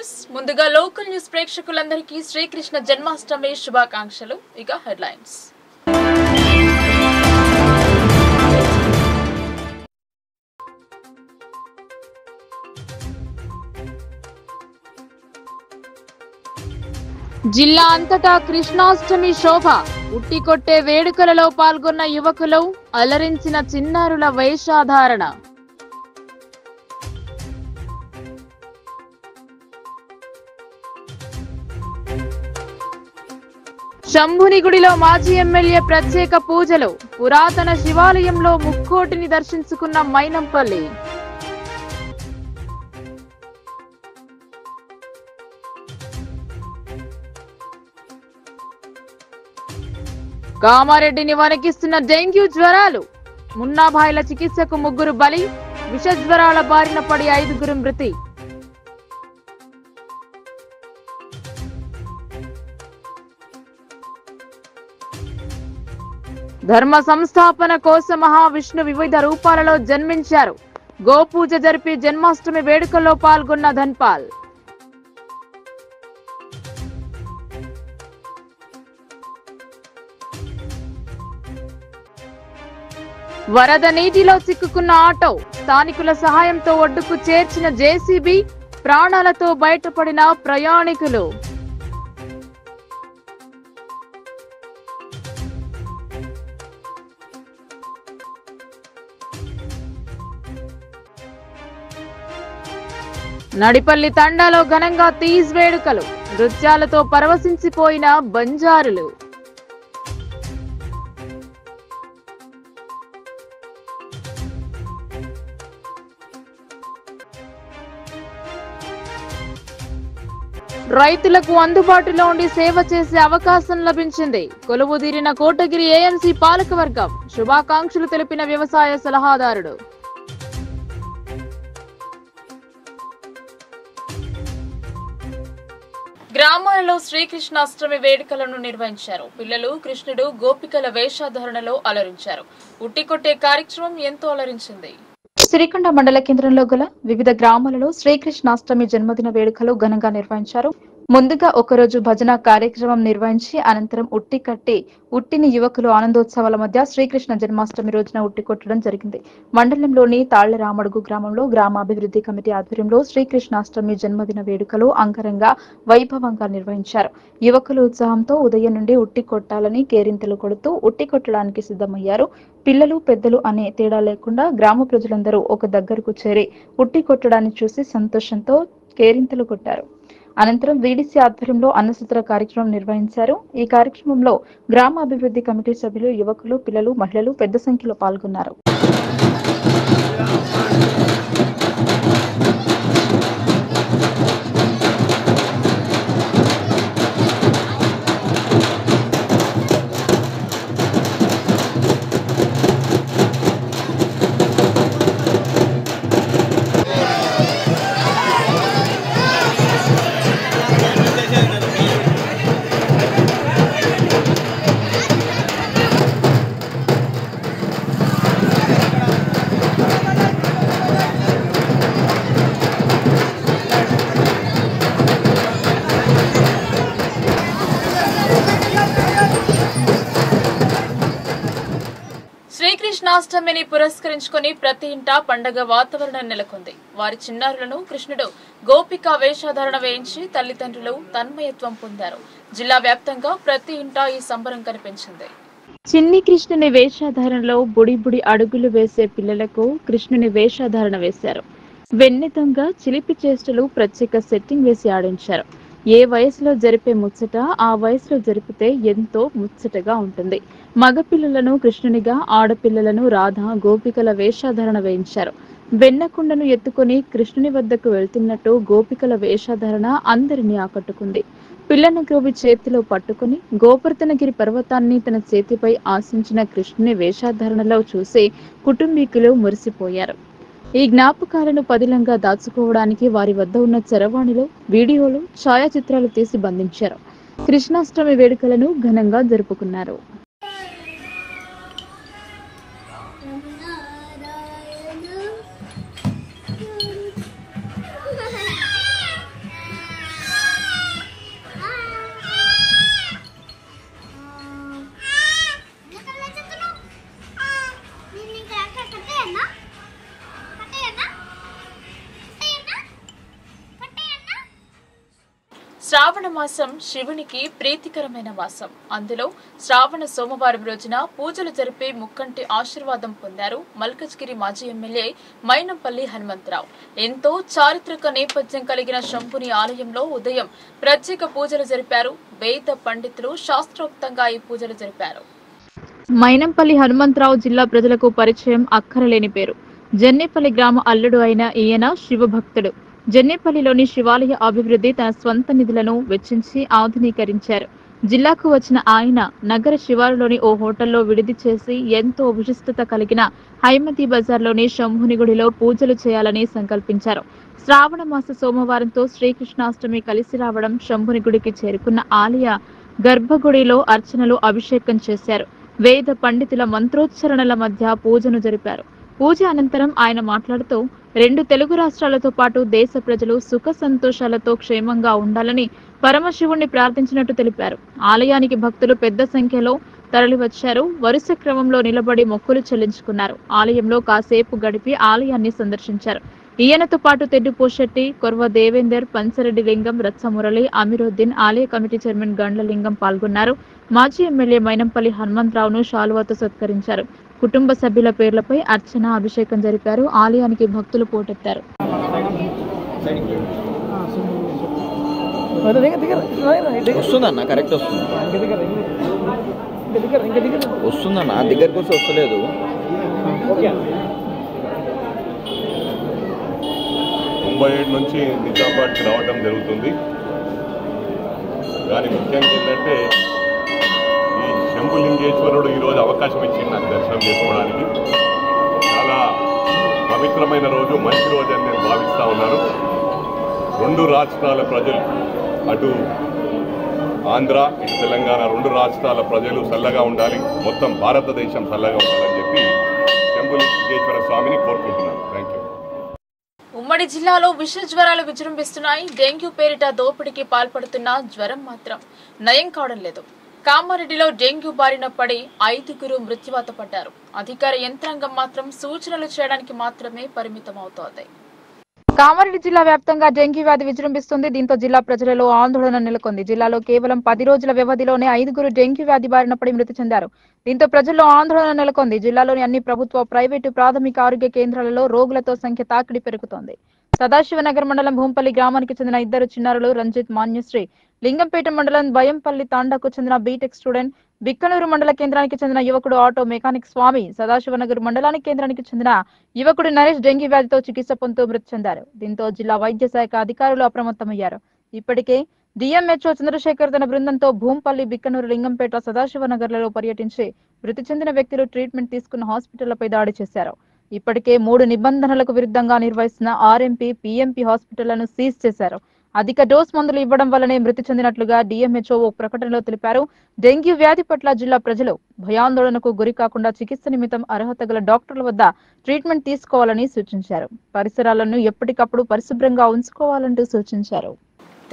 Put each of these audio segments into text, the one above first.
News ముందుగా local news ప్రేక్షకులందరికీ శ్రీకృష్ణ జన్మాష్టమి శుభాకాంక్షలు. ఇక హెడ్లైన్స్. జిల్లా అంతటా కృష్ణాష్టమి శోభ. ఉట్టికొట్టే వేడుకలలో పాల్గొన్న యువకులు, అలరించిన చిన్నారుల వేషధారణ. శంభుని గుడిలో మాజీ ఎమ్మెల్యే ప్రత్యేక పూజలు. పురాతన శివాలయంలో ముక్కోటిని దర్శించుకున్న మైనంపల్లి. కామారెడ్డిని వణికిస్తున్న డెంగ్యూ జ్వరాలు. మున్నాభాయిల చికిత్సకు 3 బలి. విష జ్వరాల బారిన పడి 5 మృతి. ధర్మ సంస్థాపన కోసం మహావిష్ణు వివిధ రూపాలలో జన్మించారు. గోపూజ జరిపి జన్మాష్టమి వేడుకల్లో పాల్గొన్న ధన్పాల్. వరద నీటిలో చిక్కుకున్న ఆటో. స్థానికుల సహాయంతో ఒడ్డుకు చేర్చిన జేసీబీ. ప్రాణాలతో బయటపడిన ప్రయాణికులు. నడిపల్లి తండాలో ఘనంగా తీజ్ వేడుకలు. నృత్యాలతో పరవశించిపోయిన బంజారులు. రైతులకు అందుబాటులో ఉండి సేవ చేసే అవకాశం లభించింది. కొలువుదీరిన కోటగిరి ఏఎంసీ పాలకవర్గం. శుభాకాంక్షలు తెలిపిన వ్యవసాయ సలహాదారుడు. గ్రామాలలో శ్రీకృష్ణాష్టమి వేడుకలను నిర్వహించారు. పిల్లలు కృష్ణుడు గోపికల వేషధారణలో అలరించారు. ఉట్టికొట్టే కార్యక్రమం ఎంతో అలరించింది. సిరికొండ మండల కేంద్రంలో గల వివిధ గ్రామాలలో శ్రీకృష్ణాష్టమి జన్మదిన వేడుకలు ఘనంగా నిర్వహించారు. ముందుగా ఒకరోజు భజన కార్యక్రమం నిర్వహించి అనంతరం ఉట్టి కట్టి ఉట్టిని యువకులు ఆనందోత్సవాల మధ్య శ్రీకృష్ణ జన్మాష్టమి రోజున ఉట్టి కొట్టడం జరిగింది. మండలంలోని తాళ్లరామడుగు గ్రామంలో గ్రామాభివృద్ధి కమిటీ ఆధ్వర్యంలో శ్రీకృష్ణాష్టమి జన్మదిన వేడుకలు అంగరంగ వైభవంగా నిర్వహించారు. యువకులు ఉత్సాహంతో ఉదయం నుండి ఉట్టి కొట్టాలని కేరింతలు కొడుతూ ఉట్టి కొట్టడానికి సిద్ధమయ్యారు. పిల్లలు పెద్దలు అనే తేడా లేకుండా గ్రామ ప్రజలందరూ ఒక దగ్గరకు చేరి ఉట్టి కొట్టడాన్ని చూసి సంతోషంతో కేరింతలు కొట్టారు. అనంతరం వీడీసీ ఆధ్వర్యంలో అన్నసత్ర కార్యక్రమం నిర్వహించారు. ఈ కార్యక్రమంలో గ్రామాభివృద్ధి కమిటీ సభ్యులు, యువకులు, పిల్లలు, మహిళలు పెద్ద సంఖ్యలో పాల్గొన్నారు. శ్రీకృష్ణాష్టమిని పురస్కరించుకుని ప్రతి ఇంటా పండగ వాతావరణం నెలకొంది. వారి చిన్నారులను కృష్ణుడు గోపిక వేషధారణ వేయించి తల్లిదండ్రులు తన్మయత్వం పొందారు. జిల్లా వ్యాప్తంగా ప్రతి ఇంటా ఈ సంబరం కనిపించింది. చిన్ని కృష్ణుని వేషధారణలో బుడి బుడి అడుగులు వేసే పిల్లలకు కృష్ణుని వేషధారణ వేశారు. వెన్నె దొంగ, చిలిపి చేష్టలు ప్రత్యేక సెట్టింగ్ వేసి ఆడించారు. ఏ వయసులో జరిపే ముచ్చట ఆ వయసులో జరిపితే ఎంతో ముచ్చటగా ఉంటుంది. మగపిల్లలను కృష్ణునిగా, ఆడపిల్లలను రాధ, గోపికల వేషధారణ వేయించారు. వెన్నకుండను ఎత్తుకుని కృష్ణుని వద్దకు వెళ్తున్నట్టు గోపికల వేషధారణ అందరినీ ఆకట్టుకుంది. పిల్లను గ్రోవి చేతిలో పట్టుకుని గోవర్ధనగిరి పర్వతాన్ని తన చేతిపై ఆశించిన కృష్ణుని వేషధారణలో చూసి కుటుంబీకులు మురిసిపోయారు. ఈ జ్ఞాపకాలను పదిలంగా దాచుకోవడానికి వారి వద్ద ఉన్న చరవాణిలో వీడియోలు, ఛాయాచిత్రాలు తీసి బంధించారు. కృష్ణాష్టమి వేడుకలను ఘనంగా జరుపుకున్నారు. శ్రావణ మాసం శివునికి ప్రీతికరమైన మాసం. అందులో శ్రావణ సోమవారం రోజున పూజలు జరిపి ముక్కంటి ఆశీర్వాదం పొందారు మల్కజ్గిరి మాజీ ఎమ్మెల్యే మైనంపల్లి హనుమంతరావు. ఎంతో చారిత్రక నేపథ్యం కలిగిన శంభుని ఆలయంలో ఉదయం ప్రత్యేక పూజలు జరిపారు. వేద పండితులు శాస్త్రోక్తంగా ఈ పూజలు జరిపారు. మైనంపల్లి హనుమంతరావు జిల్లా ప్రజలకు పరిచయం అక్కరలేని పేరు. జన్నేపల్లి గ్రామ అల్లుడు అయిన ఈయన శివభక్తుడు. జన్నేపల్లిలోని శివాలయ అభివృద్ధి తన స్వంత నిధులను వెచ్చించి ఆధునీకరించారు. జిల్లాకు వచ్చిన ఆయన నగర శివారులోని ఓ హోటల్లో విడిది చేసి ఎంతో విశిష్టత కలిగిన హైమతి బజార్లోని శంభుని గుడిలో పూజలు చేయాలని సంకల్పించారు. శ్రావణ మాస సోమవారంతో శ్రీకృష్ణాష్టమి కలిసి రావడం శంభుని గుడికి చేరుకున్న ఆలయ గర్భగుడిలో అర్చనలు అభిషేకం చేశారు. వేద పండితుల మంత్రోచ్చరణల మధ్య పూజను జరిపారు. పూజ అనంతరం ఆయన మాట్లాడుతూ 2 తెలుగు రాష్ట్రాలతో పాటు దేశ ప్రజలు సుఖ సంతోషాలతో క్షేమంగా ఉండాలని పరమశివుణ్ణి ప్రార్థించినట్టు తెలిపారు. ఆలయానికి భక్తులు పెద్ద సంఖ్యలో తరలివచ్చారు. వరుస క్రమంలో నిలబడి మొక్కులు చెల్లించుకున్నారు. ఆలయంలో కాసేపు గడిపి ఆలయాన్ని సందర్శించారు. ఈయనతో పాటు తెడ్డు పోషెట్టి, కొర్వ దేవేందర్, పంచరెడ్డి లింగం, రత్స మురళి, అమీరుద్దీన్, ఆలయ కమిటీ చైర్మన్ గండ్ల లింగం పాల్గొన్నారు. మాజీ ఎమ్మెల్యే మైనంపల్లి హనుమంతరావును శాలువాతో సత్కరించారు. కుటుంబ సభ్యుల పేర్లపై అర్చన అభిషేకం జరిపారు. ఆలయానికి భక్తులు పోటెత్తారు. వస్తుందన్న కరెక్ట్ వస్తుందన్న దగ్గరకు వస్తే వస్తలేదు. 97 నుంచి నిజామాబాద్కి రావడం జరుగుతుంది. కానీ ముఖ్యంగా ఏంటంటే ఈ శంభులింగేశ్వరుడు ఈరోజు అవకాశం ఇచ్చింది నాకు దర్శనం చేసుకోవడానికి. చాలా పవిత్రమైన రోజు, మంచి రోజు అని నేను భావిస్తూ ఉన్నాను. 2 రాష్ట్రాల ప్రజలు, అటు ఆంధ్ర ఇటు తెలంగాణ, 2 రాష్ట్రాల ప్రజలు చల్లగా ఉండాలి, మొత్తం భారతదేశం చల్లగా ఉండాలని చెప్పి శంభులింగేశ్వర స్వామిని కోరుకుంటున్నాను. Thank you. ఉమ్మడి జిల్లాలో విష జ్వరాలు విజృంభిస్తున్నాయి. డెంగ్యూ పేరిట దోపిడీకి పాల్పడుతున్న జ్వరం మాత్రం నయం కావడం లేదు. కామారెడ్డిలో డెంగ్యూ బారిన పడి 5గురు మృత్యువాత పడ్డారు. అధికార యంత్రాంగం మాత్రం సూచనలు చేయడానికి మాత్రమే పరిమితం అవుతోంది. కామారెడ్డి జిల్లా వ్యాప్తంగా డెంగీ వ్యాధి విజృంభిస్తుంది. దీంతో జిల్లా ప్రజలలో ఆందోళన నెలకొంది. జిల్లాలో కేవలం 10 రోజుల వ్యవధిలోనే 5గురు డెంగీ వ్యాధి బారిన పడి మృతి చెందారు. దీంతో ప్రజల్లో ఆందోళన నెలకొంది. జిల్లాలోని అన్ని ప్రభుత్వ, ప్రైవేటు, ప్రాథమిక ఆరోగ్య కేంద్రాలలో రోగులతో సంఖ్య తాకిడి పెరుగుతోంది. సదాశివనగర్ మండలం భూంపల్లి గ్రామానికి చెందిన 2 చిన్నారులు రంజిత్, మాన్యశ్రీ, లింగంపేట మండలం బయంపల్లి తాండాకు చెందిన బీటెక్ స్టూడెంట్, బిక్కనూరు మండల కేంద్రానికి చెందిన యువకుడు ఆటో మెకానిక్ స్వామి, సదాశివనగర్ మండలానికి కేంద్రానికి చెందిన యువకుడు నరేష్ డెంగీ వ్యాధితో చికిత్స పొందుతూ మృతి చెందారు. దీంతో జిల్లా వైద్య శాఖ అధికారులు అప్రమత్తమయ్యారు. ఇప్పటికే డిఎంహెచ్ఓ చంద్రశేఖర్ తన బృందంతో భూంపల్లి, బిక్కనూరు, లింగంపేట, సదాశివనగర్లలో పర్యటించి మృతి చెందిన వ్యక్తులు ట్రీట్మెంట్ తీసుకున్న హాస్పిటళ్లపై దాడి చేశారు. ఇప్పటికే 3 నిబంధనలకు విరుద్ధంగా నిర్వహిస్తున్న ఆర్ఎంపీ, పీఎంపీ హాస్పిటళ్లను సీజ్ చేశారు. అధిక డోస్ మందులు ఇవ్వడం వల్లనే మృతి చెందినట్లుగా డిఎంహెచ్ఓ ఓ ప్రకటనలో తెలిపారు. డెంగ్యూ వ్యాధి పట్ల జిల్లా ప్రజలు భయాందోళనకు గురి కాకుండా చికిత్స నిమిత్తం అర్హత గల డాక్టర్ల వద్ద ట్రీట్మెంట్ తీసుకోవాలని సూచించారు. పరిసరాలను ఎప్పటికప్పుడు పరిశుభ్రంగా ఉంచుకోవాలంటూ సూచించారు.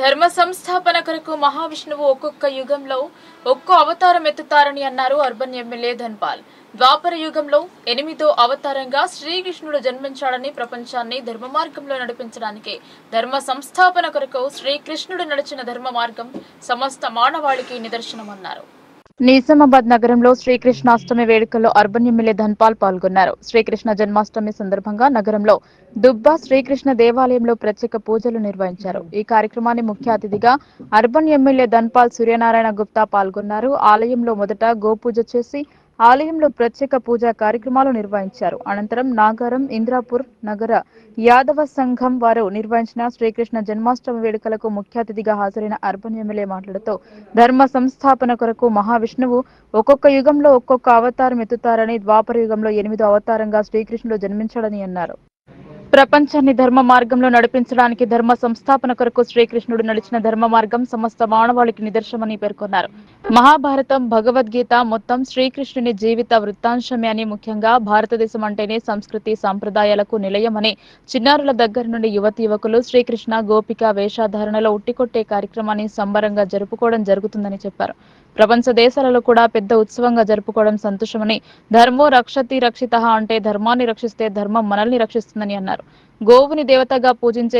ధర్మ సంస్థాపన కొరకు మహావిష్ణువు ఒక్కొక్క యుగంలో ఒక్కో అవతారం ఎత్తుతారని అన్నారు అర్బన్ ఎమ్మెల్యే ధన్పాల్. ద్వాపర యుగంలో 8వ అవతారంగా శ్రీకృష్ణుడు జన్మించాడని, ప్రపంచాన్ని ధర్మ మార్గంలో నడిపించడానికి ధర్మ సంస్థాపన కొరకు శ్రీకృష్ణుడు నడిచిన ధర్మ మార్గం సమస్త మానవాళికి నిదర్శనమన్నారు. నిజామాబాద్ నగరంలో శ్రీకృష్ణాష్టమి వేడుకల్లో అర్బన్ ఎమ్మెల్యే ధన్పాల్ పాల్గొన్నారు. శ్రీకృష్ణ జన్మాష్టమి సందర్భంగా నగరంలో దుబ్బా శ్రీకృష్ణ దేవాలయంలో ప్రత్యేక పూజలు నిర్వహించారు. ఈ కార్యక్రమాన్ని ముఖ్య అతిథిగా అర్బన్ ఎమ్మెల్యే ధన్పాల్ సూర్యనారాయణ గుప్తా పాల్గొన్నారు. ఆలయంలో మొదట గోపూజ చేసి ఆలయంలో ప్రత్యేక పూజా కార్యక్రమాలు నిర్వహించారు. అనంతరం నాగారం, ఇంద్రాపూర్ నగర యాదవ సంఘం వారు నిర్వహించిన శ్రీకృష్ణ జన్మాష్టమి వేడుకలకు ముఖ్య అతిథిగా హాజరైన అర్బన్ ఎమ్మెల్యే మాట్లాడుతూ ధర్మ సంస్థాపన కొరకు మహావిష్ణువు ఒక్కొక్క యుగంలో ఒక్కొక్క అవతారం ఎత్తుతారని, ద్వాపర యుగంలో 8వ అవతారంగా శ్రీకృష్ణుడు జన్మించాడని అన్నారు. ప్రపంచాన్ని ధర్మ మార్గంలో నడిపించడానికి ధర్మ సంస్థాపన కొరకు శ్రీకృష్ణుడు నడిచిన ధర్మ మార్గం సమస్త మానవాళికి నిదర్శనమని పేర్కొన్నారు. మహాభారతం, భగవద్గీత మొత్తం శ్రీకృష్ణుని జీవిత వృత్తాంశమే అని, ముఖ్యంగా భారతదేశం అంటేనే సంస్కృతి సంప్రదాయాలకు నిలయమని, చిన్నారుల దగ్గర నుండి యువతి యువకులు శ్రీకృష్ణ గోపిక వేషధారణలో ఉట్టికొట్టే కార్యక్రమాన్ని సంబరంగా జరుపుకోవడం జరుగుతుందని చెప్పారు. ప్రపంచ దేశాలలో కూడా పెద్ద ఉత్సవంగా జరుపుకోవడం సంతోషమని, ధర్మో రక్షతి రక్షితః అంటే ధర్మాన్ని రక్షిస్తే ధర్మం మనల్ని రక్షిస్తుందని అన్నారు. గోవుని దేవతగా పూజించే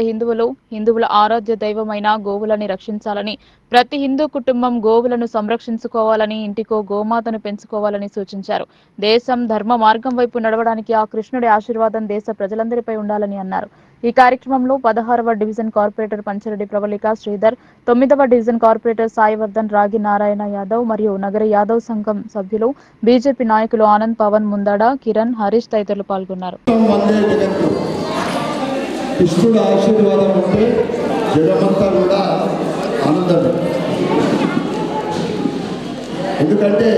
హిందువుల ఆరాధ్య దైవమైన గోవులని రక్షించాలని, ప్రతి హిందూ కుటుంబం గోవులను సంరక్షించుకోవాలని, ఇంటికో గోమాతను పెంచుకోవాలని సూచించారు. దేశం ధర్మ మార్గం వైపు నడవడానికి ఆ కృష్ణుడి ఆశీర్వాదం దేశ ప్రజలందరిపై ఉండాలని అన్నారు. ఈ కార్యక్రమంలో 16వ డివిజన్ కార్పొరేటర్ పంచరెడ్డి ప్రవళిక శ్రీధర్, 9వ డివిజన్ కార్పొరేటర్ సాయివర్ధన్, రాగి నారాయణ యాదవ్ మరియు నగర యాదవ్ సంఘం సభ్యులు, బీజేపీ నాయకులు ఆనంద్, పవన్, ముందాడ, కిరణ్, హరీష్ తదితరులు పాల్గొన్నారు. కృష్ణుడు ఆశీర్వాదం ఉంటే జగమంతా కూడా ఆనందమే. ఎందుకంటే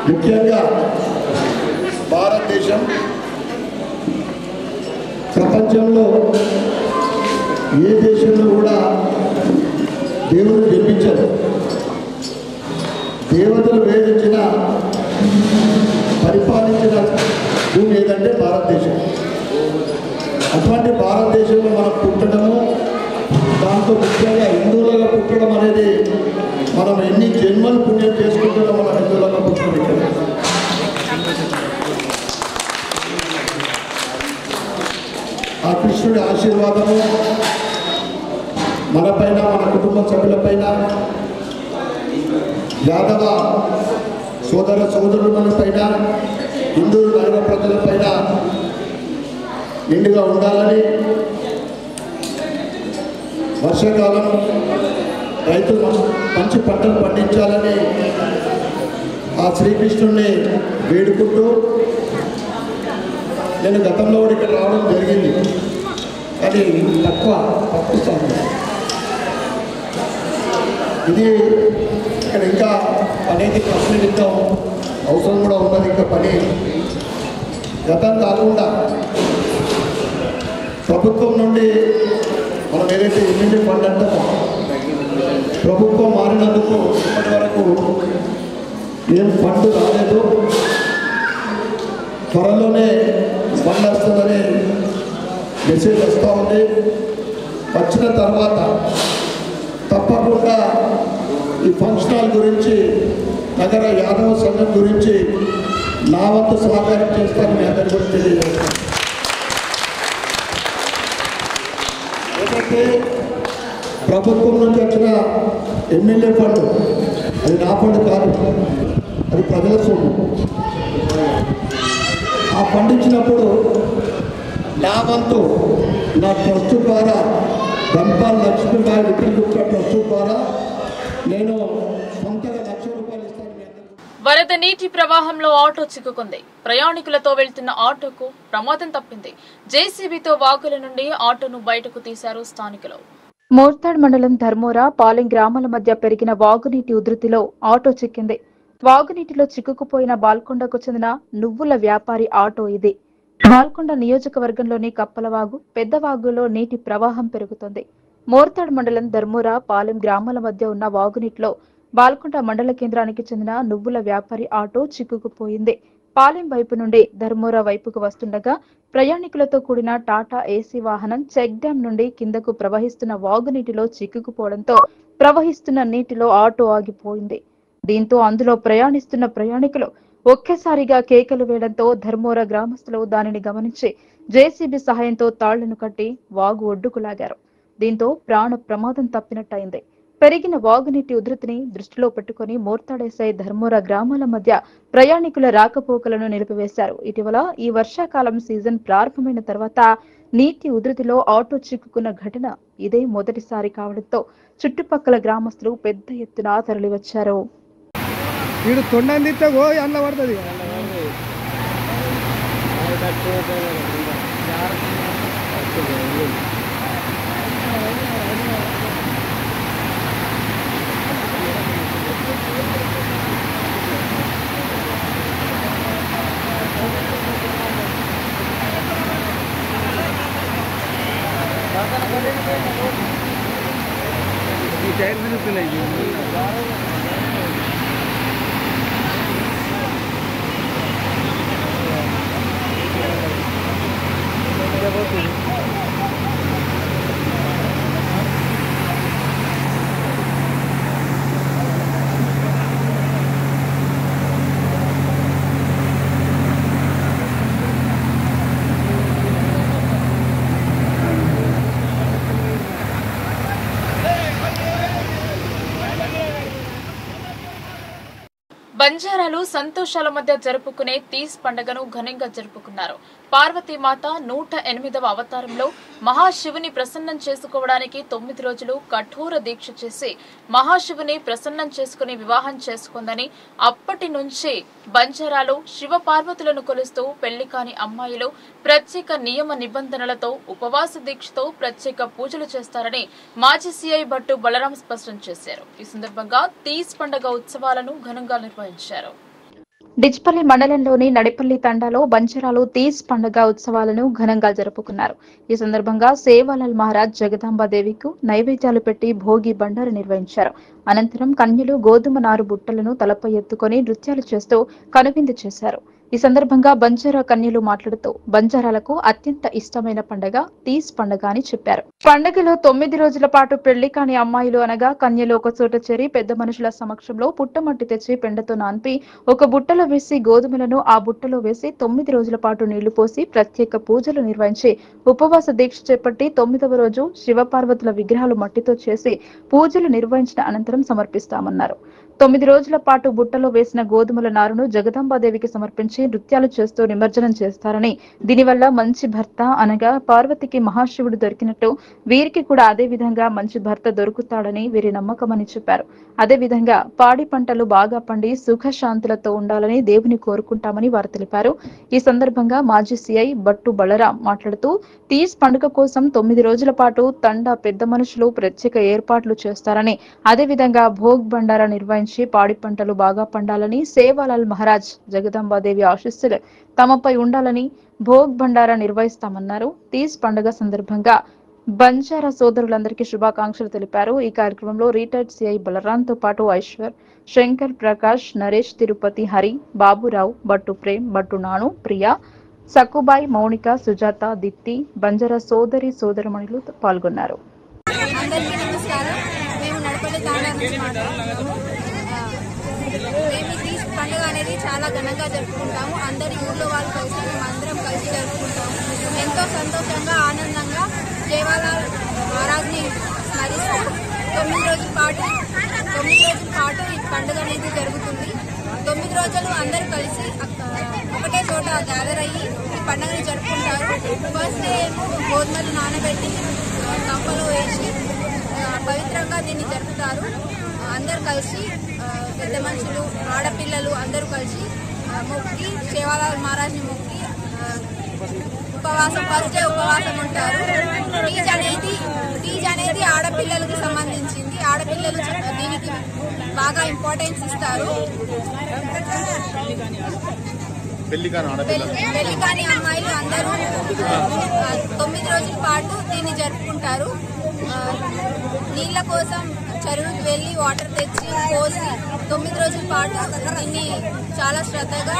ముఖ్యంగా భారతదేశం ప్రపంచంలో ఏ దేశంలో కూడా దేవుడు గెలిపించరు. దేవతలు వేధించిన పరిపాలించిన భూమి ఏదంటే భారతదేశం. అటువంటి భారతదేశంలో మనం పుట్టడము, దాంతో ముఖ్యంగా హిందువులుగా పుట్టడం అనేది మనం ఎన్ని జన్మలు పుణ్యం చేసుకుంటున్నాం మన హిందువులుగా పుట్టడం. ఇక్కడ ఆ కృష్ణుడి ఆశీర్వాదము మనపైన, మన కుటుంబ సభ్యులపైన, యాదవ సోదర సోదరులపైన, హిందూ నగర ప్రజలపైన నిండుగా ఉండాలని, వర్షాకాలం రైతులు మంచి పంటలు పండించాలని ఆ శ్రీకృష్ణుడిని వేడుకుంటూ నేను గతంలో కూడా ఇక్కడ రావడం జరిగింది. కానీ తక్కువ సమయం. ఇది ఇక్కడ ఇంకా పనేది ప్రశ్నించడం అవసరం కూడా ఉన్నది. ఇంకా పని గతం కాకుండా ప్రభుత్వం నుండి మనం ఏదైతే ఎమ్మెల్యే ఫండ్ అంటామో, ప్రభుత్వం మారినందుకు ఇప్పటి వరకు ఏం ఫండ్ రాలేదు. త్వరలోనే ఫండ్ వస్తుందని మెసేజ్ వస్తూ ఉంది. వచ్చిన తర్వాత తప్పకుండా ఈ ఫంక్షన్ హాల్ గురించి, నగర యాదవ సంఘం గురించి నా వంతు సహకారం చేస్తాను. మీ అందరి గురించి తెలియజేస్తాను. ఏదైతే ప్రభుత్వం నుంచి వచ్చిన ఎమ్మెల్యే ఫండ్, అది నా ఫండ్ కాదు, అది ప్రజల సొమ్ము. ఆ ఫండ్ ఇచ్చినప్పుడు నా వంతు నా ట్రస్ట్ ద్వారా, దంపాల్ లక్ష్మీబాయి విఠలగుప్త ట్రస్ట్ ద్వారా నేను సొంతగా ₹1,00,000 ఇస్తాను. వరద నీటి ప్రవాహంలో ఆటో చిక్కుకుంది. ప్రయాణికులతో వెళ్తున్న ఆటోకు ప్రమాదం తప్పింది. జేసీబీతో వాగుల నుండి ఆటోను బయటకు తీశారు స్థానికులు. మోర్తాడ్ మండలం ధర్మోరా, పాలెం గ్రామాల మధ్య పెరిగిన వాగునీటి ఉధృతిలో ఆటో చిక్కింది. వాగునీటిలో చిక్కుకుపోయిన బాల్కొండకు చెందిన నువ్వుల వ్యాపారి ఆటో ఇది. బాల్కొండ నియోజకవర్గంలోని కప్పలవాగు, పెద్దవాగులో నీటి ప్రవాహం పెరుగుతోంది. మోర్తాడ్ మండలం ధర్మోరా, పాలెం గ్రామాల మధ్య ఉన్న వాగునీటిలో బాల్కొండ మండల కేంద్రానికి చెందిన నువ్వుల వ్యాపారి ఆటో చిక్కుకుపోయింది. పాలెం వైపు నుండి ధర్మోరా వైపుకు వస్తుండగా ప్రయాణికులతో కూడిన టాటా ఏసీ వాహనం చెక్ డ్యాం నుండి కిందకు ప్రవహిస్తున్న వాగునీటిలో చిక్కుకుపోవడంతో ప్రవహిస్తున్న నీటిలో ఆటో ఆగిపోయింది. దీంతో అందులో ప్రయాణిస్తున్న ప్రయాణికులు ఒక్కసారిగా కేకలు వేయడంతో ధర్మోరా గ్రామస్తులు దానిని గమనించి జేసీబీ సహాయంతో తాళ్లను కట్టి వాగు ఒడ్డుకు లాగారు. దీంతో ప్రాణ ప్రమాదం తప్పినట్టయింది. పెరిగిన వాగునీటి ఉధృతిని దృష్టిలో పెట్టుకుని మోర్తాడేసై ధర్మోరా గ్రామాల మధ్య ప్రయాణికుల రాకపోకలను నిలిపివేశారు. ఇటీవల ఈ వర్షాకాలం సీజన్ ప్రారంభమైన తర్వాత నీటి ఉధృతిలో ఆటో చిక్కుకున్న ఘటన ఇదే మొదటిసారి కావడంతో చుట్టుపక్కల గ్రామస్తులు పెద్ద ఎత్తున తరలివచ్చారు. బంజారాలు సంతోషాల మధ్య జరుపుకునే తీస్ పండుగను ఘనంగా జరుపుకున్నారు. పార్వతీమాత 108వ అవతారంలో మహాశివుని ప్రసన్నం చేసుకోవడానికి 9 రోజులు కఠోర దీక్ష చేసి మహాశివుని ప్రసన్నం చేసుకుని వివాహం చేసుకుందని అప్పటి నుంచి బంజారాలు శివ పార్వతులను కొలుస్తూ పెళ్లి కాని అమ్మాయిలు ప్రత్యేక నియమ నిబంధనలతో ఉపవాస దీక్షతో ప్రత్యేక పూజలు చేస్తారని మాజీ సీఐ భట్టు బలరాం స్పష్టం చేశారు. ఈ సందర్భంగా తీస్ పండుగ ఉత్సవాలను ఘనంగా నిర్వహించారు. డిచ్పల్లి మండలంలోని నడిపల్లి తండాలో బంజారాలు తీస్ పండుగ ఉత్సవాలను ఘనంగా జరుపుకున్నారు. ఈ సందర్భంగా సేవాలాల్ మహారాజ్ జగదాంబాదేవికు నైవేద్యాలు పెట్టి భోగి బండారు నిర్వహించారు. అనంతరం కన్యలు గోధుమ నారు బుట్టలను తలపై ఎత్తుకొని నృత్యాలు చేస్తూ కనువిందు చేశారు. ఈ సందర్భంగా బంజారా కన్యలు మాట్లాడుతూ బంజారాలకు అత్యంత ఇష్టమైన పండుగ తీస్ పండుగ అని చెప్పారు. పండుగలో 9 రోజుల పాటు పెళ్లి కాని అమ్మాయిలు అనగా కన్యలు ఒక చోట చేరి పెద్ద మనుషుల సమక్షంలో పుట్టమట్టి తెచ్చి పెండతో నాన్పి ఒక బుట్టలో వేసి గోధుమలను ఆ బుట్టలో వేసి 9 రోజుల పాటు నీళ్లు పోసి ప్రత్యేక పూజలు నిర్వహించి ఉపవాస దీక్ష చేపట్టి 9వ రోజు శివపార్వతుల విగ్రహాలు మట్టితో చేసి పూజలు నిర్వహించిన అనంతరం సమర్పిస్తామన్నారు. 9 రోజుల పాటు బుట్టలో వేసిన గోధుమల నారును జగదాంబాదేవికి సమర్పించి నృత్యాలు చేస్తూ నిమజ్జనం చేస్తారని, దీనివల్ల మంచి భర్త అనగా పార్వతికి మహాశివుడు దొరికినట్టు వీరికి కూడా అదే విధంగా మంచి భర్త దొరుకుతాడని వీరి నమ్మకమని చెప్పారు. అదే విధంగా పాడి పంటలు బాగా పండి సుఖశాంతులతో ఉండాలని దేవుని కోరుకుంటామని వారు తెలిపారు. ఈ సందర్భంగా మాజీ సీఐ భట్టు బలరాం మాట్లాడుతూ తీస్ పండుగ కోసం 9 రోజుల పాటు తండా పెద్ద మనుషులు ప్రత్యేక ఏర్పాట్లు చేస్తారని, అదే విధంగా భోగ్ బండారా నిర్వహించి పాడి పంటలు బాగా పండాలని, సేవాలాల్ మహారాజ్ జగదాంబాదేవి ఆశీస్సులు తమపై ఉండాలని భోగ్ బండారా నిర్వహిస్తామన్నారు. తీస్ పండుగ సందర్భంగా బంజారా సోదరులందరికీ శుభాకాంక్షలు తెలిపారు. ఈ కార్యక్రమంలో రిటైర్డ్ సిఐ బలరాంతో పాటు ఐశ్వర్, శంకర్, ప్రకాష్, నరేష్, తిరుపతి, హరి, బాబురావు, భట్టు ప్రేమ్, భట్టు నాను, ప్రియా, సక్కుబాయి, మౌనిక, సుజాత, దిత్తి, బంజారా సోదరుమణులు పాల్గొన్నారు. అందరికీ నమస్కారం. మేము నడపల్లి తాండా నుంచి మాట్లాడుతున్నాము. మేము తీస్ పండుగ అనేది చాలా ఘనంగా జరుపుకుంటాము. అందరి ఊళ్ళో వాళ్ళు కలిసి మేము అందరం కలిసి జరుపుకుంటాము. ఎంతో సంతోషంగా ఆనందంగా సేవాలాల్ మహారాజ్ని స్మరిస్తూ 9 రోజుల పాటు ఈ పండుగ అనేది జరుగుతుంది. 9 రోజులు అందరూ కలిసి ఒకటే చోట గ్యాదర్ అయ్యి ఈ పండుగని జరుపుకుంటారు. ఫస్ట్ డే గోధుమలు నానబెట్టి కంపలో వేసి పవిత్రంగా దీన్ని జరుపుతారు. అందరూ కలిసి పెద్ద మనుషులు, ఆడపిల్లలు అందరూ కలిసి మొక్కి సేవాలాల్ మహారాజ్ని మొక్కి ఉపవాసం, ఫస్ట్ డే ఉపవాసం ఉంటారు. తీజ్ అనేది ఆడపిల్లలకి సంబంధించింది. ఆడపిల్లలు దీనికి బాగా ఇంపార్టెన్స్ ఇస్తారు. పెళ్లి కాని అమ్మాయిలు అందరూ 9 రోజుల పాటు దీన్ని జరుపుకుంటారు. నీళ్ల కోసం చెరువుకి వెళ్లి వాటర్ తెచ్చి పోసి 9 రోజుల పాటు దీన్ని చాలా శ్రద్ధగా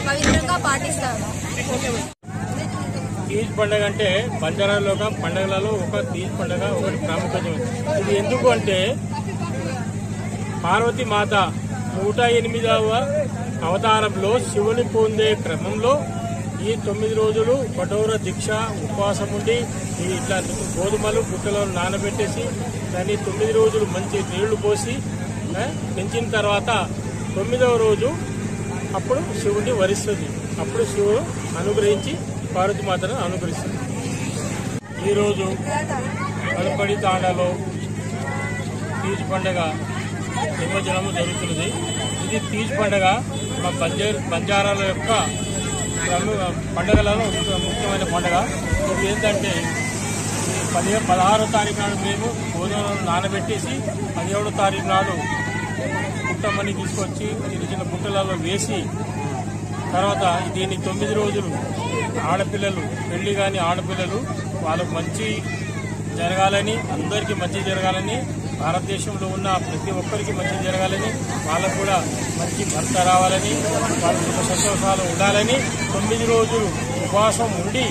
పవిత్రంగా పాటిస్తారు. తీజ్ పండుగ అంటే బంజారాలో పండుగలలో ఒక తీజ్ పండుగ ఒకటి ప్రాముఖ్యత ఉంది. ఇది ఎందుకు అంటే పార్వతీ మాత 108వ అవతారంలో శివుని పొందే క్రమంలో ఈ 9 రోజులు కఠోర దీక్ష ఉపవాసం ఉండి ఇట్లా గోధుమలు బుట్టలో నానబెట్టేసి దాన్ని 9 రోజులు మంచి నీళ్లు పోసి పెంచిన తర్వాత 9వ రోజు అప్పుడు శివుడిని వరిస్తుంది. అప్పుడు శివుడు అనుగ్రహించి పార్వతీమాతను అనుగ్రహిస్తుంది. ఈరోజు నడిపల్లి తాండాలో తీజ్ పండుగ నిమజ్జనము జరుగుతున్నది. ఇది తీజ్ పండుగ మా బంజారాల యొక్క పండుగలలో ముఖ్యమైన పండుగ. ఇది ఏంటంటే 16వ తారీఖు నాడు మేము గోధుమలను నానబెట్టేసి 17వ తారీఖు నాడు పుట్టమ్మని తీసుకొచ్చి చిన్న చిన్న బుట్టలలో వేసి తర్వాత దీన్ని 9 రోజులు ఆడపిల్లలు, పెళ్లి కాని ఆడపిల్లలు వాళ్ళకు మంచి జరగాలని, అందరికీ మంచి జరగాలని, భారతదేశంలో ఉన్న ప్రతి ఒక్కరికి మంచి జరగాలని, వాళ్ళకు కూడా మంచి భర్త రావాలని, వాళ్ళ సుఖ సంతోషాలు ఉండాలని 9 రోజులు ఉపవాసం ఉండి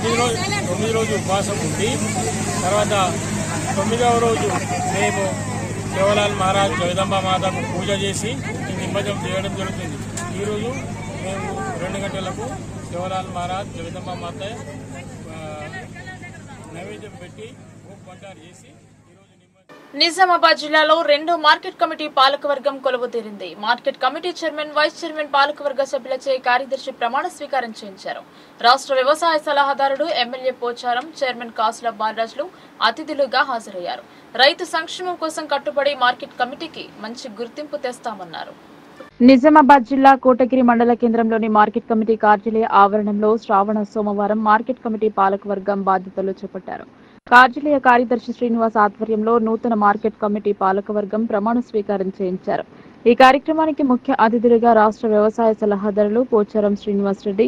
9 రోజులు ఉపవాసం ఉండి తర్వాత 9వ రోజు మేము సేవాలాల్ మహారాజ్ జగదంబ మాతకు పూజ చేసి నిమజ్జనం చేయడం జరుగుతుంది. ఈరోజు మేము 2 గంటలకు సేవాలాల్ మహారాజ్ జగదంబ మాత నైవేద్యం పెట్టి భోగ్ బండారు చేసి ఈరోజు నిజామాబాద్ జిల్లాలో రెండో మార్కెట్ కమిటీ పాలకవర్గం కొలువు తీరింది. Market committee chairman, vice chairman, పాలకవర్గ సభ్యులచే కార్యదర్శి ప్రమాణ స్వీకారం చేయించారు. రాష్ట్ర వ్యవసాయ సలహాదారుడు, ఎమ్మెల్యే పోచారం, చైర్మన్ కాసుల బాలరాజులు అతిథులుగా హాజరయ్యారు. రైతు సంక్షేమం కోసం కట్టుబడి మార్కెట్ కమిటీకి మంచి గుర్తింపు తెస్తామన్నారు. నిజామాబాద్ జిల్లా కోటగిరి మండల కేంద్రంలోని మార్కెట్ కమిటీ కార్యాలయ ఆవరణంలో శ్రావణ సోమవారం మార్కెట్ కమిటీ పాలకవర్గం బాధ్యతలు చేపట్టారు. కార్యాలయ కార్యదర్శి శ్రీనివాస్ ఆధ్వర్యంలో నూతన మార్కెట్ కమిటీ పాలకవర్గం ప్రమాణ స్వీకారం చేయించారు. ఈ కార్యక్రమానికి ముఖ్య అతిథులుగా రాష్ట్ర వ్యవసాయ సలహాదారులు పోచారం శ్రీనివాస్ రెడ్డి,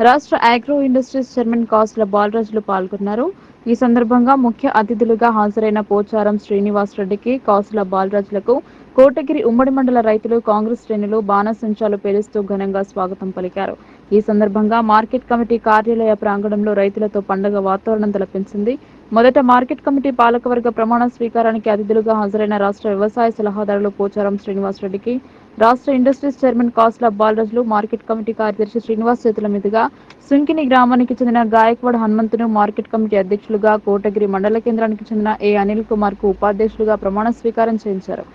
రాష్ట్ర అగ్రో ఇండస్ట్రీస్ చైర్మన్ కాసుల బాలరాజులు పాల్గొన్నారు. ఈ సందర్భంగా ముఖ్య అతిథులుగా హాజరైన పోచారం శ్రీనివాస్ రెడ్డికి, కాసుల బాలరాజులకు కోటగిరి ఉమ్మడి మండల రైతులు, కాంగ్రెస్ శ్రేణులు బాణసంచాలు పేలుస్తూ ఘనంగా స్వాగతం పలికారు. ఈ సందర్భంగా మార్కెట్ కమిటీ కార్యాలయ ప్రాంగణంలో రైతులతో పండుగ వాతావరణం తలపించింది. మొదట మార్కెట్ కమిటీ పాలకవర్గ ప్రమాణ స్వీకారానికి అతిథులుగా హాజరైన రాష్ట్ర వ్యవసాయ సలహాదారులు పోచారం శ్రీనివాస్ రెడ్డికి, రాష్ట్ర ఇండస్ట్రీస్ చైర్మన్ కాసుల బాలరాజులు, మార్కెట్ కమిటీ కార్యదర్శి శ్రీనివాస్ చేతుల మీదుగా సుంకిని గ్రామానికి చెందిన గాయక్వాడ్ హనుమంతును మార్కెట్ కమిటీ అధ్యక్షులుగా, కోటగిరి మండల కేంద్రానికి చెందిన ఏ అనిల్ కుమార్ కు ఉపాధ్యక్షులుగా ప్రమాణ స్వీకారం చేయించారు.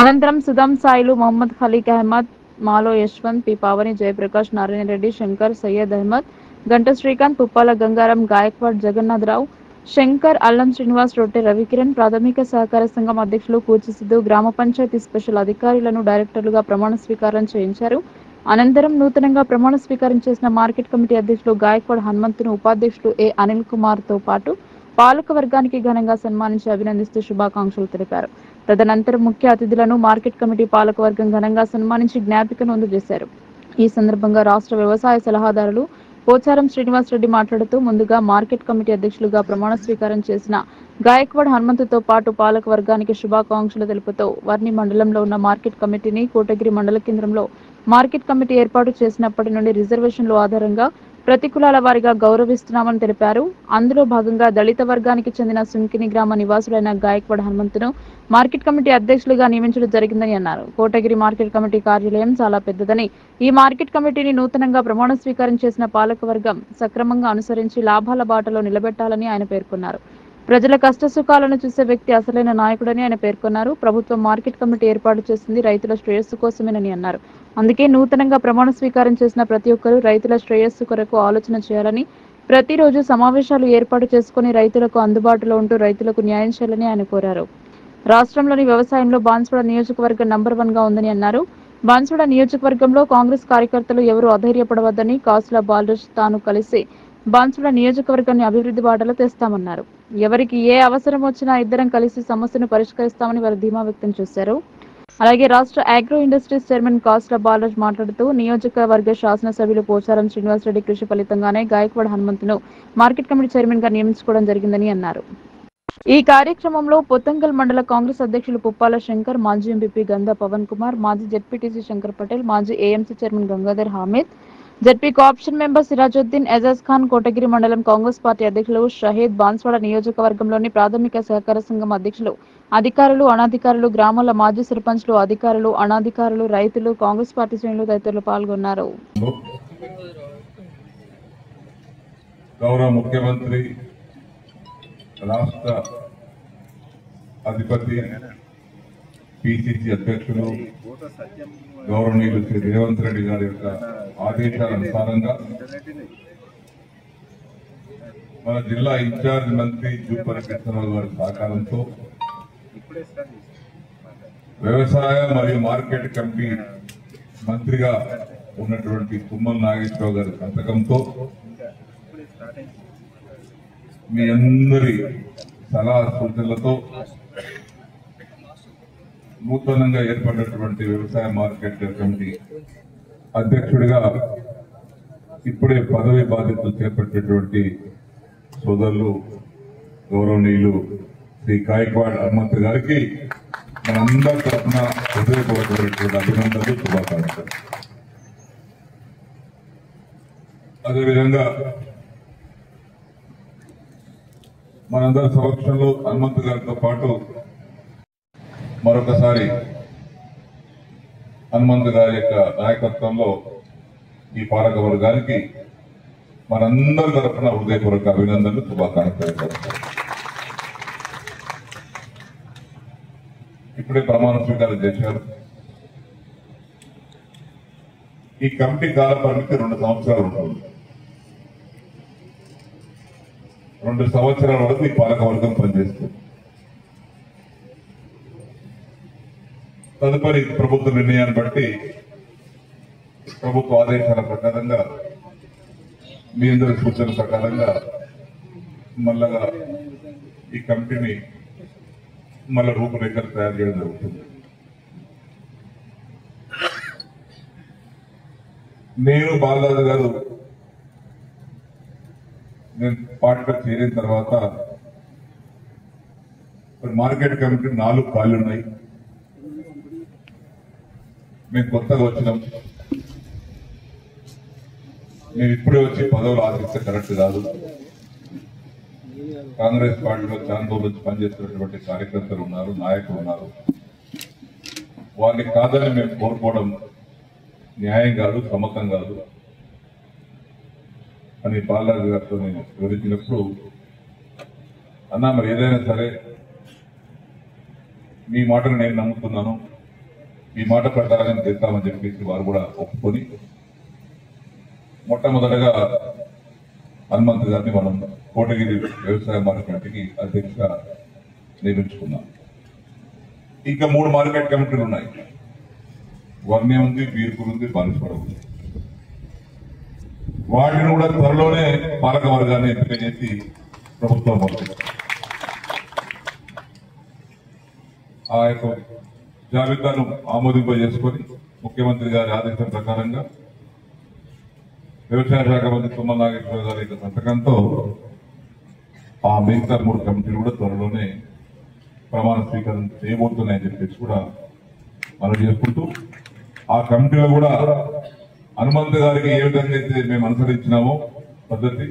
అనంతరం సుదాం సాయిలు, మొహమ్మద్ ఖలీక్ అహ్మద్, మాలో యశ్వంత్, పి పావని, జయప్రకాష్, నారాయణ రెడ్డి, శంకర్, సయ్యద్ అహ్మద్, గంట శ్రీకాంత్, పుప్పాల గంగారం, గాయక్వాడ్ జగన్నాథరావు, శంకర్, అల్లం శ్రీనివాస్, రొట్టె రవికిరణ్, ప్రాథమిక సహకార సంఘం అధ్యక్షులు కూచిసిద్దు, గ్రామ పంచాయతీ స్పెషల్ అధికారులను డైరెక్టర్లుగా ప్రమాణ స్వీకారం చేయించారు. అనంతరం నూతనంగా ప్రమాణ స్వీకారం చేసిన మార్కెట్ కమిటీ అధ్యక్షులు గాయక్వాడ్ హనుమంతును ఉపాధ్యక్షులు ఏ అనిల్ కుమార్ తో పాటు పాలక వర్గానికి ఘనంగా సన్మానించి అభినందిస్తూ శుభాకాంక్షలు తెలిపారు. తదనంతరం ముఖ్య అతిథులను మార్కెట్ కమిటీ పాలకవర్గం ఘనంగా సన్మానించి జ్ఞాపికను అందజేశారు. ఈ సందర్భంగా రాష్ట్ర వ్యవసాయ సలహాదారులు పోచారం శ్రీనివాస్ రెడ్డి మాట్లాడుతూ, ముందుగా మార్కెట్ కమిటీ అధ్యక్షులుగా ప్రమాణ స్వీకారం చేసిన గాయక్వాడ్ హనుమంతుతో పాటు పాలక వర్గానికి శుభాకాంక్షలు తెలుపుతూ వర్ణి మండలంలో ఉన్న మార్కెట్ కమిటీని కోటగిరి మండల కేంద్రంలో మార్కెట్ కమిటీ ఏర్పాటు చేసినప్పటి నుండి రిజర్వేషన్ల ఆధారంగా ప్రతి కులాల వారిగా గౌరవిస్తున్నామని తెలిపారు. అందులో భాగంగా దళిత వర్గానికి చెందిన సుంకిని గ్రామ నివాసులైన గాయక్వాడ్ హనుమంతును మార్కెట్ కమిటీ అధ్యక్షులుగా నియమించడం జరిగిందని అన్నారు. కోటగిరి మార్కెట్ కమిటీ కార్యాలయం చాలా పెద్దదని, ఈ మార్కెట్ కమిటీని నూతనంగా ప్రమాణ స్వీకారం చేసిన పాలకవర్గం సక్రమంగా అనుసరించి లాభాల బాటలో నిలబెట్టాలని ఆయన పేర్కొన్నారు. ప్రజల కష్టసుఖాలను చూసే వ్యక్తి అసలైన నాయకుడని ఆయన పేర్కొన్నారు. ప్రభుత్వం మార్కెట్ కమిటీ ఏర్పాటు చేసింది రైతుల శ్రేయస్సు కోసమేనని అన్నారు. అందుకే నూతనంగా ప్రమాణ స్వీకారం చేసిన ప్రతి ఒక్కరూ రైతుల శ్రేయస్సు కొరకు ఆలోచన చేయాలని, ప్రతిరోజు సమావేశాలు ఏర్పాటు చేసుకుని రైతులకు అందుబాటులో ఉంటూ రైతులకు న్యాయం చేయాలని ఆయన కోరారు. రాష్ట్రంలోని వ్యవసాయంలో బాన్సువాడ నియోజకవర్గం నంబర్ 1 గా ఉందని అన్నారు. బాన్సువాడ నియోజకవర్గంలో కాంగ్రెస్ కార్యకర్తలు ఎవరూ అధైర్యపడవద్దని, కాసుల బాలరాజ్ తాను కలిసి బాన్సువాడ నియోజకవర్గాన్ని అభివృద్ధి బాటలో తెస్తామన్నారు. ఎవరికి ఏ అవసరం వచ్చినా ఇద్దరం కలిసి సమస్యను పరిష్కరిస్తామని వారు ధీమా వ్యక్తం చేశారు. అలాగే రాష్ట్ర అగ్రో ఇండస్ట్రీస్ చైర్మన్ కాసుల బాలరాజ్ మాట్లాడుతూ, నియోజకవర్గ శాసనసభ్యులు పోచారం శ్రీనివాస్ రెడ్డి కృషి ఫలితంగానే గాయక్వాడ్ హనుమంతును మార్కెట్ కమిటీ చైర్మన్ గా నియమించుకోవడం జరిగిందని అన్నారు. ఈ కార్యక్రమంలో పొత్తంగల్ మండల కాంగ్రెస్ అధ్యక్షులు పుప్పాల శంకర్, మాజీ ఎంపీపీ గంధ పవన్ కుమార్, మాజీ జెడ్పీటీసీ శంకర్ పటేల్, మాజీ AMC chairman Gangadhar Hamid, ZP co-option member Sirajuddin, Ejaz Khan, Kotagiri మండలం కాంగ్రెస్ పార్టీ అధ్యక్షులు షహీద్, బాన్సువాడ నియోజకవర్గంలోని ప్రాథమిక సహకార సంఘం అధ్యక్షులు, అధికారులు, అనధికారులు, గ్రామాల మాజీ సర్పంచ్లు, అధికారులు, అనధికారులు, రైతులు, కాంగ్రెస్ పార్టీ శ్రేణులు తదితరులు పాల్గొన్నారు. గౌరవ ముఖ్యమంత్రి, రాష్ట్ర అధిపతి, పిసిసి అధ్యక్షులు గౌరవనీయులు శ్రీ రేవంత్ రెడ్డి గారి యొక్క ఆదేశాల అనుసారంగా మన జిల్లా ఇన్ఛార్జ్ మంత్రి జూపల్లి కృష్ణరావు గారి సహకారంతో వ్యవసాయ మరియు మార్కెట్ కమిటీ మంత్రిగా ఉన్నటువంటి తుమ్మల నాగేశ్వరరావు గారి సంతకంతో మీ అందరి సలహా సూచనలతో నూతనంగా ఏర్పడినటువంటి వ్యవసాయ మార్కెట్ కమిటీ అధ్యక్షుడిగా ఇప్పుడే పదవి బాధ్యతలు చేపట్టినటువంటి సోదరులు గౌరవనీయులు శ్రీ గాయక్వాడ్ హనుమంత్ గారికి మనందరి తరఫున హృదయపూర్వకమైనటువంటి అభినందనలు, శుభాకాంక్షలు. అదేవిధంగా మనందరి సమక్షంలో హనుమంత్ గారితో పాటు మరొకసారి హనుమంత్ గారి యొక్క నాయకత్వంలో ఈ పాలక వర్గానికి మనందరి తరఫున హృదయపూర్వక అభినందనలు, శుభాకాంక్షలు. ఇప్పుడే ప్రమాణ స్వీకారం చేశారు. ఈ కమిటీ కాల పరిమితి 2 సంవత్సరాలు ఉంటుంది. 2 సంవత్సరాల వరకు ఈ పాలకవర్గం పనిచేస్తుంది. తదుపరి ప్రభుత్వ నిర్ణయాన్ని బట్టి ప్రభుత్వ ఆదేశాల ప్రకారంగా మీ అందరి సూచనల ప్రకారంగా మళ్ళా ఈ కమిటీని మళ్ళా రూపురేఖలు తయారు చేయడం జరుగుతుంది. నేను బాలరాజు గారు నేను పార్టీలో చేరిన తర్వాత మార్కెట్ కమిటీ 4 ఖాళీ ఉన్నాయి. మేము కొత్తగా వచ్చినాం. మేము ఇప్పుడే వచ్చి పదవులు ఆశిస్తే కరెక్ట్ కాదు. కాంగ్రెస్ పార్టీలో చాలా రోజుల నుంచి పనిచేస్తున్నటువంటి కార్యకర్తలు ఉన్నారు, నాయకులు ఉన్నారు. వాళ్ళని కాదని మేము కోరుకోవడం న్యాయం కాదు, సమ్మతం కాదు అని బాలరాజు గారితో నేను వివరించినప్పుడు, అన్నా మరి ఏదైనా సరే మీ మాటను నేను నమ్ముతున్నాను, మీ మాట ప్రకారంగా చేస్తామని చెప్పేసి వారు కూడా ఒప్పుకొని మొట్టమొదటిగా హనుమంత్ గారిని మనం కోటగిరి వ్యవసాయ మార్కెట్కి అధ్యక్షుగా నియమించుకున్నాం. ఇంకా 3 మార్కెట్ కమిటీలు ఉన్నాయి. వర్ణ్యం ఉంది, బీర్పూర్ ఉంది, బాలుపడ ఉంది. వాటిని కూడా త్వరలోనే పాలక వర్గాన్ని ఎంపిక చేసి ప్రభుత్వం పంపిస్తారు. ఆ యొక్క జాబితాను ఆమోదింపజేసుకొని ముఖ్యమంత్రి గారి ఆదేశం ప్రకారంగా వ్యవసాయ శాఖ మంత్రి తుమ్మల నాగేశ్వర గారి యొక్క సంతకంతో ఆ మిగతా 3 కమిటీలు కూడా త్వరలోనే ప్రమాణ స్వీకారం చేయబోతున్నాయని చెప్పేసి కూడా మనం చేసుకుంటూ, ఆ కమిటీలో కూడా హనుమంత్ గారికి ఏ విధంగా అయితే మేము అనుసరించినామో పద్ధతి,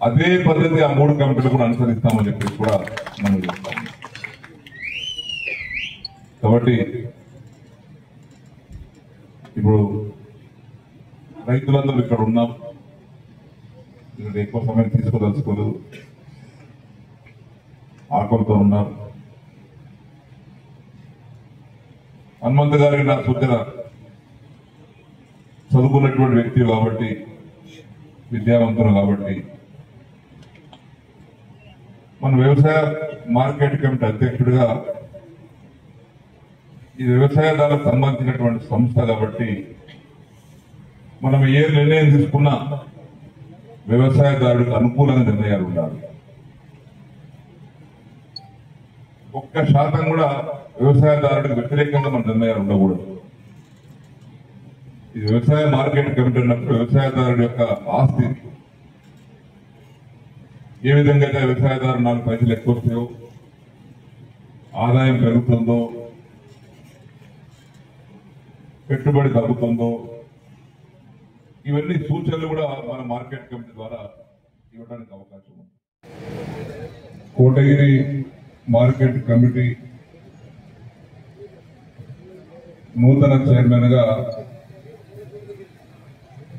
అదే పద్ధతి ఆ 3 కమిటీలు కూడా అనుసరిస్తామని చెప్పేసి కూడా మనం చేస్తాము. కాబట్టి ఇప్పుడు రైతులందరూ ఇక్కడ ఉన్నాం. ఇక్కడ ఎక్కువ సమయం తీసుకోదలుచుకోలేదు. ఆకలితో ఉన్నారు. హనుమంత్ గారికి నా సూచన, చదువుకున్నటువంటి వ్యక్తి కాబట్టి, విద్యావంతులు కాబట్టి, మన వ్యవసాయ మార్కెట్ కమిటీ అధ్యక్షుడిగా ఇది వ్యవసాయదారులకు సంబంధించినటువంటి సంస్థ కాబట్టి మనం ఏ నిర్ణయం తీసుకున్నా వ్యవసాయదారుడికి అనుకూలంగా నిర్ణయాలు ఉండాలి. 1% కూడా వ్యవసాయదారుడికి వ్యతిరేకంగా మన నిర్ణయాలు ఉండకూడదు. ఇది వ్యవసాయ మార్కెట్ కమిటీ అన్నప్పుడు వ్యవసాయదారుడి యొక్క ఆస్తి ఏ విధంగా అయితే వ్యవసాయదారు 4 పైసలు ఎక్కువ వస్తాయో, ఆదాయం పెరుగుతుందో, పెట్టుబడి తగ్గుతుందో, ఇవన్నీ సూచనలు కూడా మన మార్కెట్ కమిటీ ద్వారా ఇవ్వడానికి అవకాశం ఉంది. కోటగిరి మార్కెట్ కమిటీ నూతన చైర్మన్ గా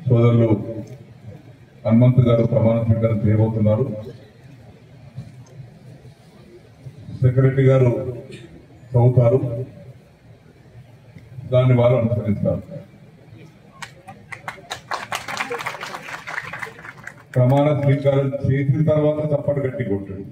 సోదరులు హనుమంత్ గారు ప్రమాణ స్వీకారం చేయబోతున్నారు. సెక్రటరీ గారు చదువుతారు, దాన్ని వాళ్ళు అనుసరిస్తారు. ప్రమాణ స్వీకారం చేసిన తర్వాత చప్పటి గట్టి కొట్టాడు.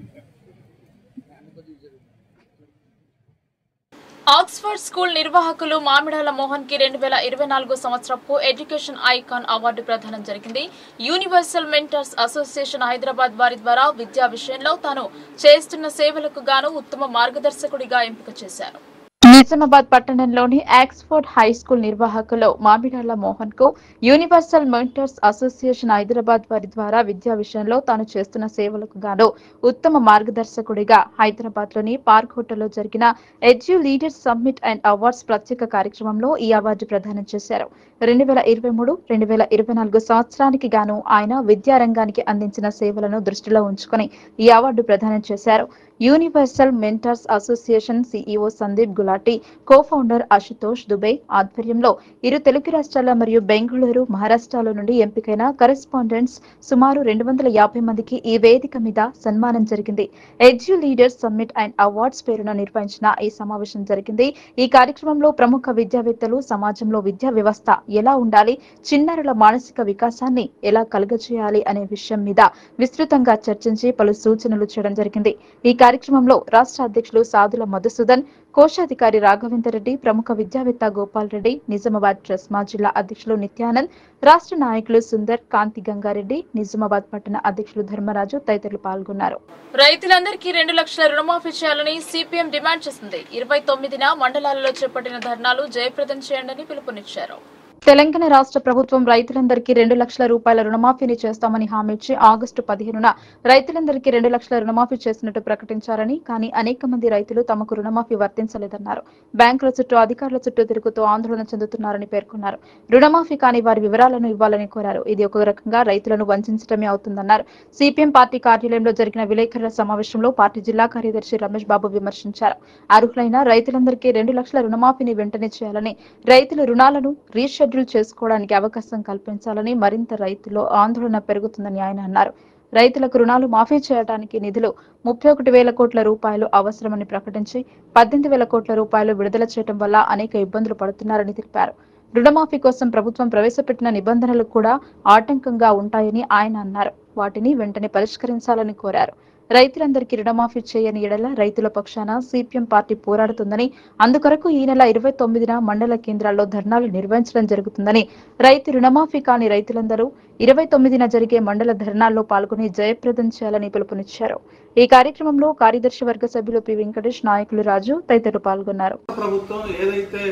ఆక్స్ఫర్డ్ స్కూల్ నిర్వాహకులు మామిడాల మోహన్ కి 2024 సంవత్సరపు ఎడ్యుకేషన్ ఐకాన్ అవార్డు ప్రదానం జరిగింది. యూనివర్సల్ మెంటర్స్ అసోసియేషన్ హైదరాబాద్ వారి ద్వారా విద్యా విషయంలో తాను చేస్తున్న సేవలకు గాను ఉత్తమ మార్గదర్శకుడిగా ఎంపిక చేశారు. నిజామాబాద్ పట్టణంలోని ఆక్స్ఫర్డ్ హై స్కూల్ నిర్వాహకులు మామిడాల మోహన్ కు యూనివర్సల్ మెంటర్స్ అసోసియేషన్ హైదరాబాద్ వారి ద్వారా విద్యా విషయంలో తాను చేస్తున్న సేవలకు గాను ఉత్తమ మార్గదర్శకుడిగా హైదరాబాద్ లోని పార్క్ హోటల్లో జరిగిన ఎడ్యు లీడర్స్ సమ్మిట్ అండ్ అవార్డ్స్ ప్రత్యేక కార్యక్రమంలో ఈ అవార్డు ప్రదానం చేశారు. 2023-2024 సంవత్సరానికి గాను ఆయన విద్యారంగానికి అందించిన సేవలను దృష్టిలో ఉంచుకుని ఈ అవార్డు ప్రదానం చేశారు. Universal mentors association CEO Sandeep Gulati, co-founder Ashutosh Dubey ఆధ్వర్యంలో ఇరు తెలుగు రాష్ట్రాల మరియు బెంగళూరు, మహారాష్ట్రలో నుండి ఎంపికైన కరెస్పాండెంట్స్ సుమారు 250 మందికి ఈ వేదిక మీద సన్మానం జరిగింది. ఎడ్యు లీడర్స్ సమ్మిట్ అండ్ అవార్డ్స్ పేరున నిర్వహించిన ఈ సమావేశం జరిగింది. ఈ కార్యక్రమంలో ప్రముఖ విద్యావేత్తలు సమాజంలో విద్యా వ్యవస్థ ఎలా ఉండాలి, చిన్నారుల మానసిక వికాసాన్ని ఎలా కలుగజేయాలి అనే విషయం మీద విస్తృతంగా చర్చించి పలు సూచనలు చేయడం జరిగింది. ఈ కార్యక్రమంలో రాష్ట్ర అధ్యక్షులు సాదుల మధుసూదన్, కోశాధికారి రాఘవేందర్ రెడ్డి, ప్రముఖ విద్యావేత్త గోపాల్ రెడ్డి, నిజామాబాద్ ట్రస్మా జిల్లా అధ్యక్షులు నిత్యానంద్, రాష్ట్ర నాయకులు సుందర్, కాంతి గంగారెడ్డి, నిజామాబాద్ పట్టణ అధ్యక్షులు ధర్మరాజు తదితరులు పాల్గొన్నారు. రైతులందరికీ 2 లక్షల రుణమాఫీ చేయాలని సిపిఎం డిమాండ్ చేసింది. 29న మండలాలలో చేపట్టిన ధర్నాలు జయప్రదం చేయండి పిలుపునిచ్చారు. తెలంగాణ రాష్ట్ర ప్రభుత్వం రైతులందరికీ 2 లక్షల రూపాయల రుణమాఫీని చేస్తామని హామీ ఇచ్చి ఆగస్టు 15న రైతులందరికీ 2 లక్షల రుణమాఫీ చేసినట్టు ప్రకటించారని, కానీ అనేక మంది రైతులు తమకు రుణమాఫీ వర్తించలేదన్నారు. బ్యాంకుల చుట్టూ, అధికారుల చుట్టూ తిరుగుతూ ఆందోళన చెందుతున్నారని పేర్కొన్నారు. రుణమాఫీ కాని వారి వివరాలను ఇవ్వాలని కోరారు. ఇది ఒక రకంగా రైతులను వంచడమే అవుతుందన్నారు. సిపిఎం పార్టీ కార్యాలయంలో జరిగిన విలేకరుల సమావేశంలో పార్టీ జిల్లా కార్యదర్శి రమేష్ బాబు విమర్శించారు. అర్హులైన రైతులందరికీ 2 లక్షల రుణమాఫీని వెంటనే చేయాలని, రైతుల రుణాలను రీషెడ్యూల్ చేసుకోవడానికి అవకాశం కల్పించాలని, మరింత రైతుల్లో ఆందోళన పెరుగుతుందని ఆయన అన్నారు. రైతులకు రుణాలు మాఫీ చేయడానికి నిధులు 31,000 కోట్ల రూపాయలు అవసరమని ప్రకటించి 18,000 కోట్ల రూపాయలు విడుదల చేయడం వల్ల అనేక ఇబ్బందులు పడుతున్నారని తెలిపారు. రుణమాఫీ కోసం ప్రభుత్వం ప్రవేశపెట్టిన నిబంధనలు కూడా ఆటంకంగా ఉంటాయని ఆయన అన్నారు. వాటిని వెంటనే పరిష్కరించాలని కోరారు. రైతులందరికీ రుణమాఫీ చేయని ఎడల రైతుల పక్షాన సిపిఎం పార్టీ పోరాడుతుందని, అందుకొరకు ఈ నెల 29న మండల కేంద్రాల్లో ధర్నాలు నిర్వహించడం జరుగుతుందని, రైతు రుణమాఫీ కాని రైతులందరూ 29న జరిగే మండల ధర్నాల్లో పాల్గొని జయప్రదం చేయాలని పిలుపునిచ్చారు. ఈ కార్యక్రమంలో కార్యదర్శి వర్గ సభ్యులు పి వెంకటేష్, నాయకులు రాజు తదితరులు పాల్గొన్నారు. ప్రభుత్వం ఏదైతే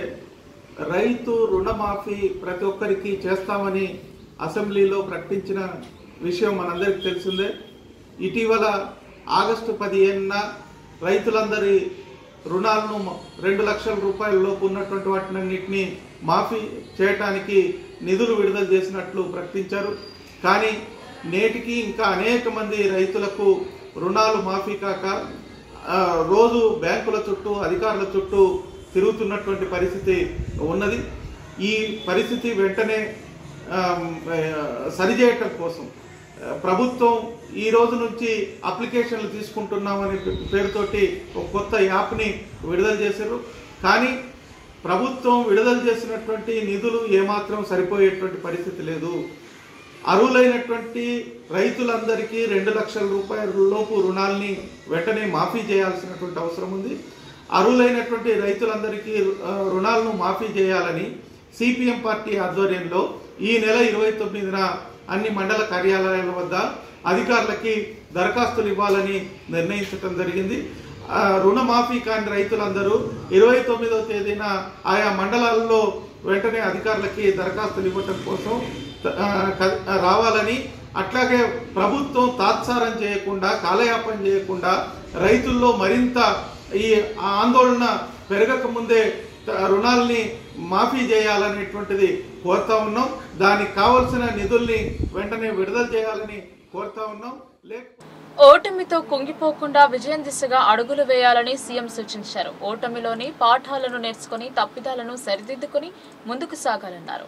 రైతు రుణమాఫీ ప్రతి ఒక్కరికి చేస్తామని అసెంబ్లీలో ప్రకటించిన విషయం మనందరికీ తెలిసిందే. ఇటీవల ఆగస్టు 15న రైతులందరి రుణాలను 2 లక్షల రూపాయల లోపు ఉన్నటువంటి వాటినన్నింటినీ మాఫీ చేయటానికి నిధులు విడుదల చేసినట్లు ప్రకటించారు. కానీ నేటికి ఇంకా అనేక మంది రైతులకు రుణాలు మాఫీ కాక రోజు బ్యాంకుల చుట్టూ, అధికారుల చుట్టూ తిరుగుతున్నటువంటి పరిస్థితి ఉన్నది. ఈ పరిస్థితి వెంటనే సరిచేయటం కోసం ప్రభుత్వం ఈ రోజు నుంచి అప్లికేషన్లు తీసుకుంటున్నామనే పేరుతోటి ఒక కొత్త యాప్ని విడుదల చేశారు. కానీ ప్రభుత్వం విడుదల చేసినటువంటి నిధులు ఏమాత్రం సరిపోయేటువంటి పరిస్థితి లేదు. అర్హులైనటువంటి రైతులందరికీ 2 లక్షల రూపాయల లోపు రుణాలని వెంటనే మాఫీ చేయాల్సినటువంటి అవసరం ఉంది. అర్హులైనటువంటి రైతులందరికీ రుణాలను మాఫీ చేయాలని సిపిఎం పార్టీ ఆధ్వర్యంలో ఈ నెల 29న అన్ని మండల కార్యాలయాల వద్ద అధికారులకి దరఖాస్తులు ఇవ్వాలని నిర్ణయించడం జరిగింది. రుణమాఫీ కాని రైతులందరూ 29వ తేదీన ఆయా మండలాల్లో వెంటనే అధికారులకి దరఖాస్తులు ఇవ్వటం కోసం రావాలని, అట్లాగే ప్రభుత్వం తాత్సారం చేయకుండా, కాలయాపన చేయకుండా రైతుల్లో మరింత ఈ ఆందోళన పెరగక ముందే రుణాలని మాఫీ చేయాలనేటువంటిది కోరుతా ఉన్నాం. దానికి కావలసిన నిధుల్ని వెంటనే విడుదల చేయాలని కోరుతా ఉన్నాం. ఓటమితో కుంగిపోకుండా విజయం దిశగా అడుగులు వేయాలని సీఎం సూచించారు. ఓటమిలోని పాఠాలను నేర్చుకుని తప్పిదాలను సరిదిద్దుకుని ముందుకు సాగాలన్నారు.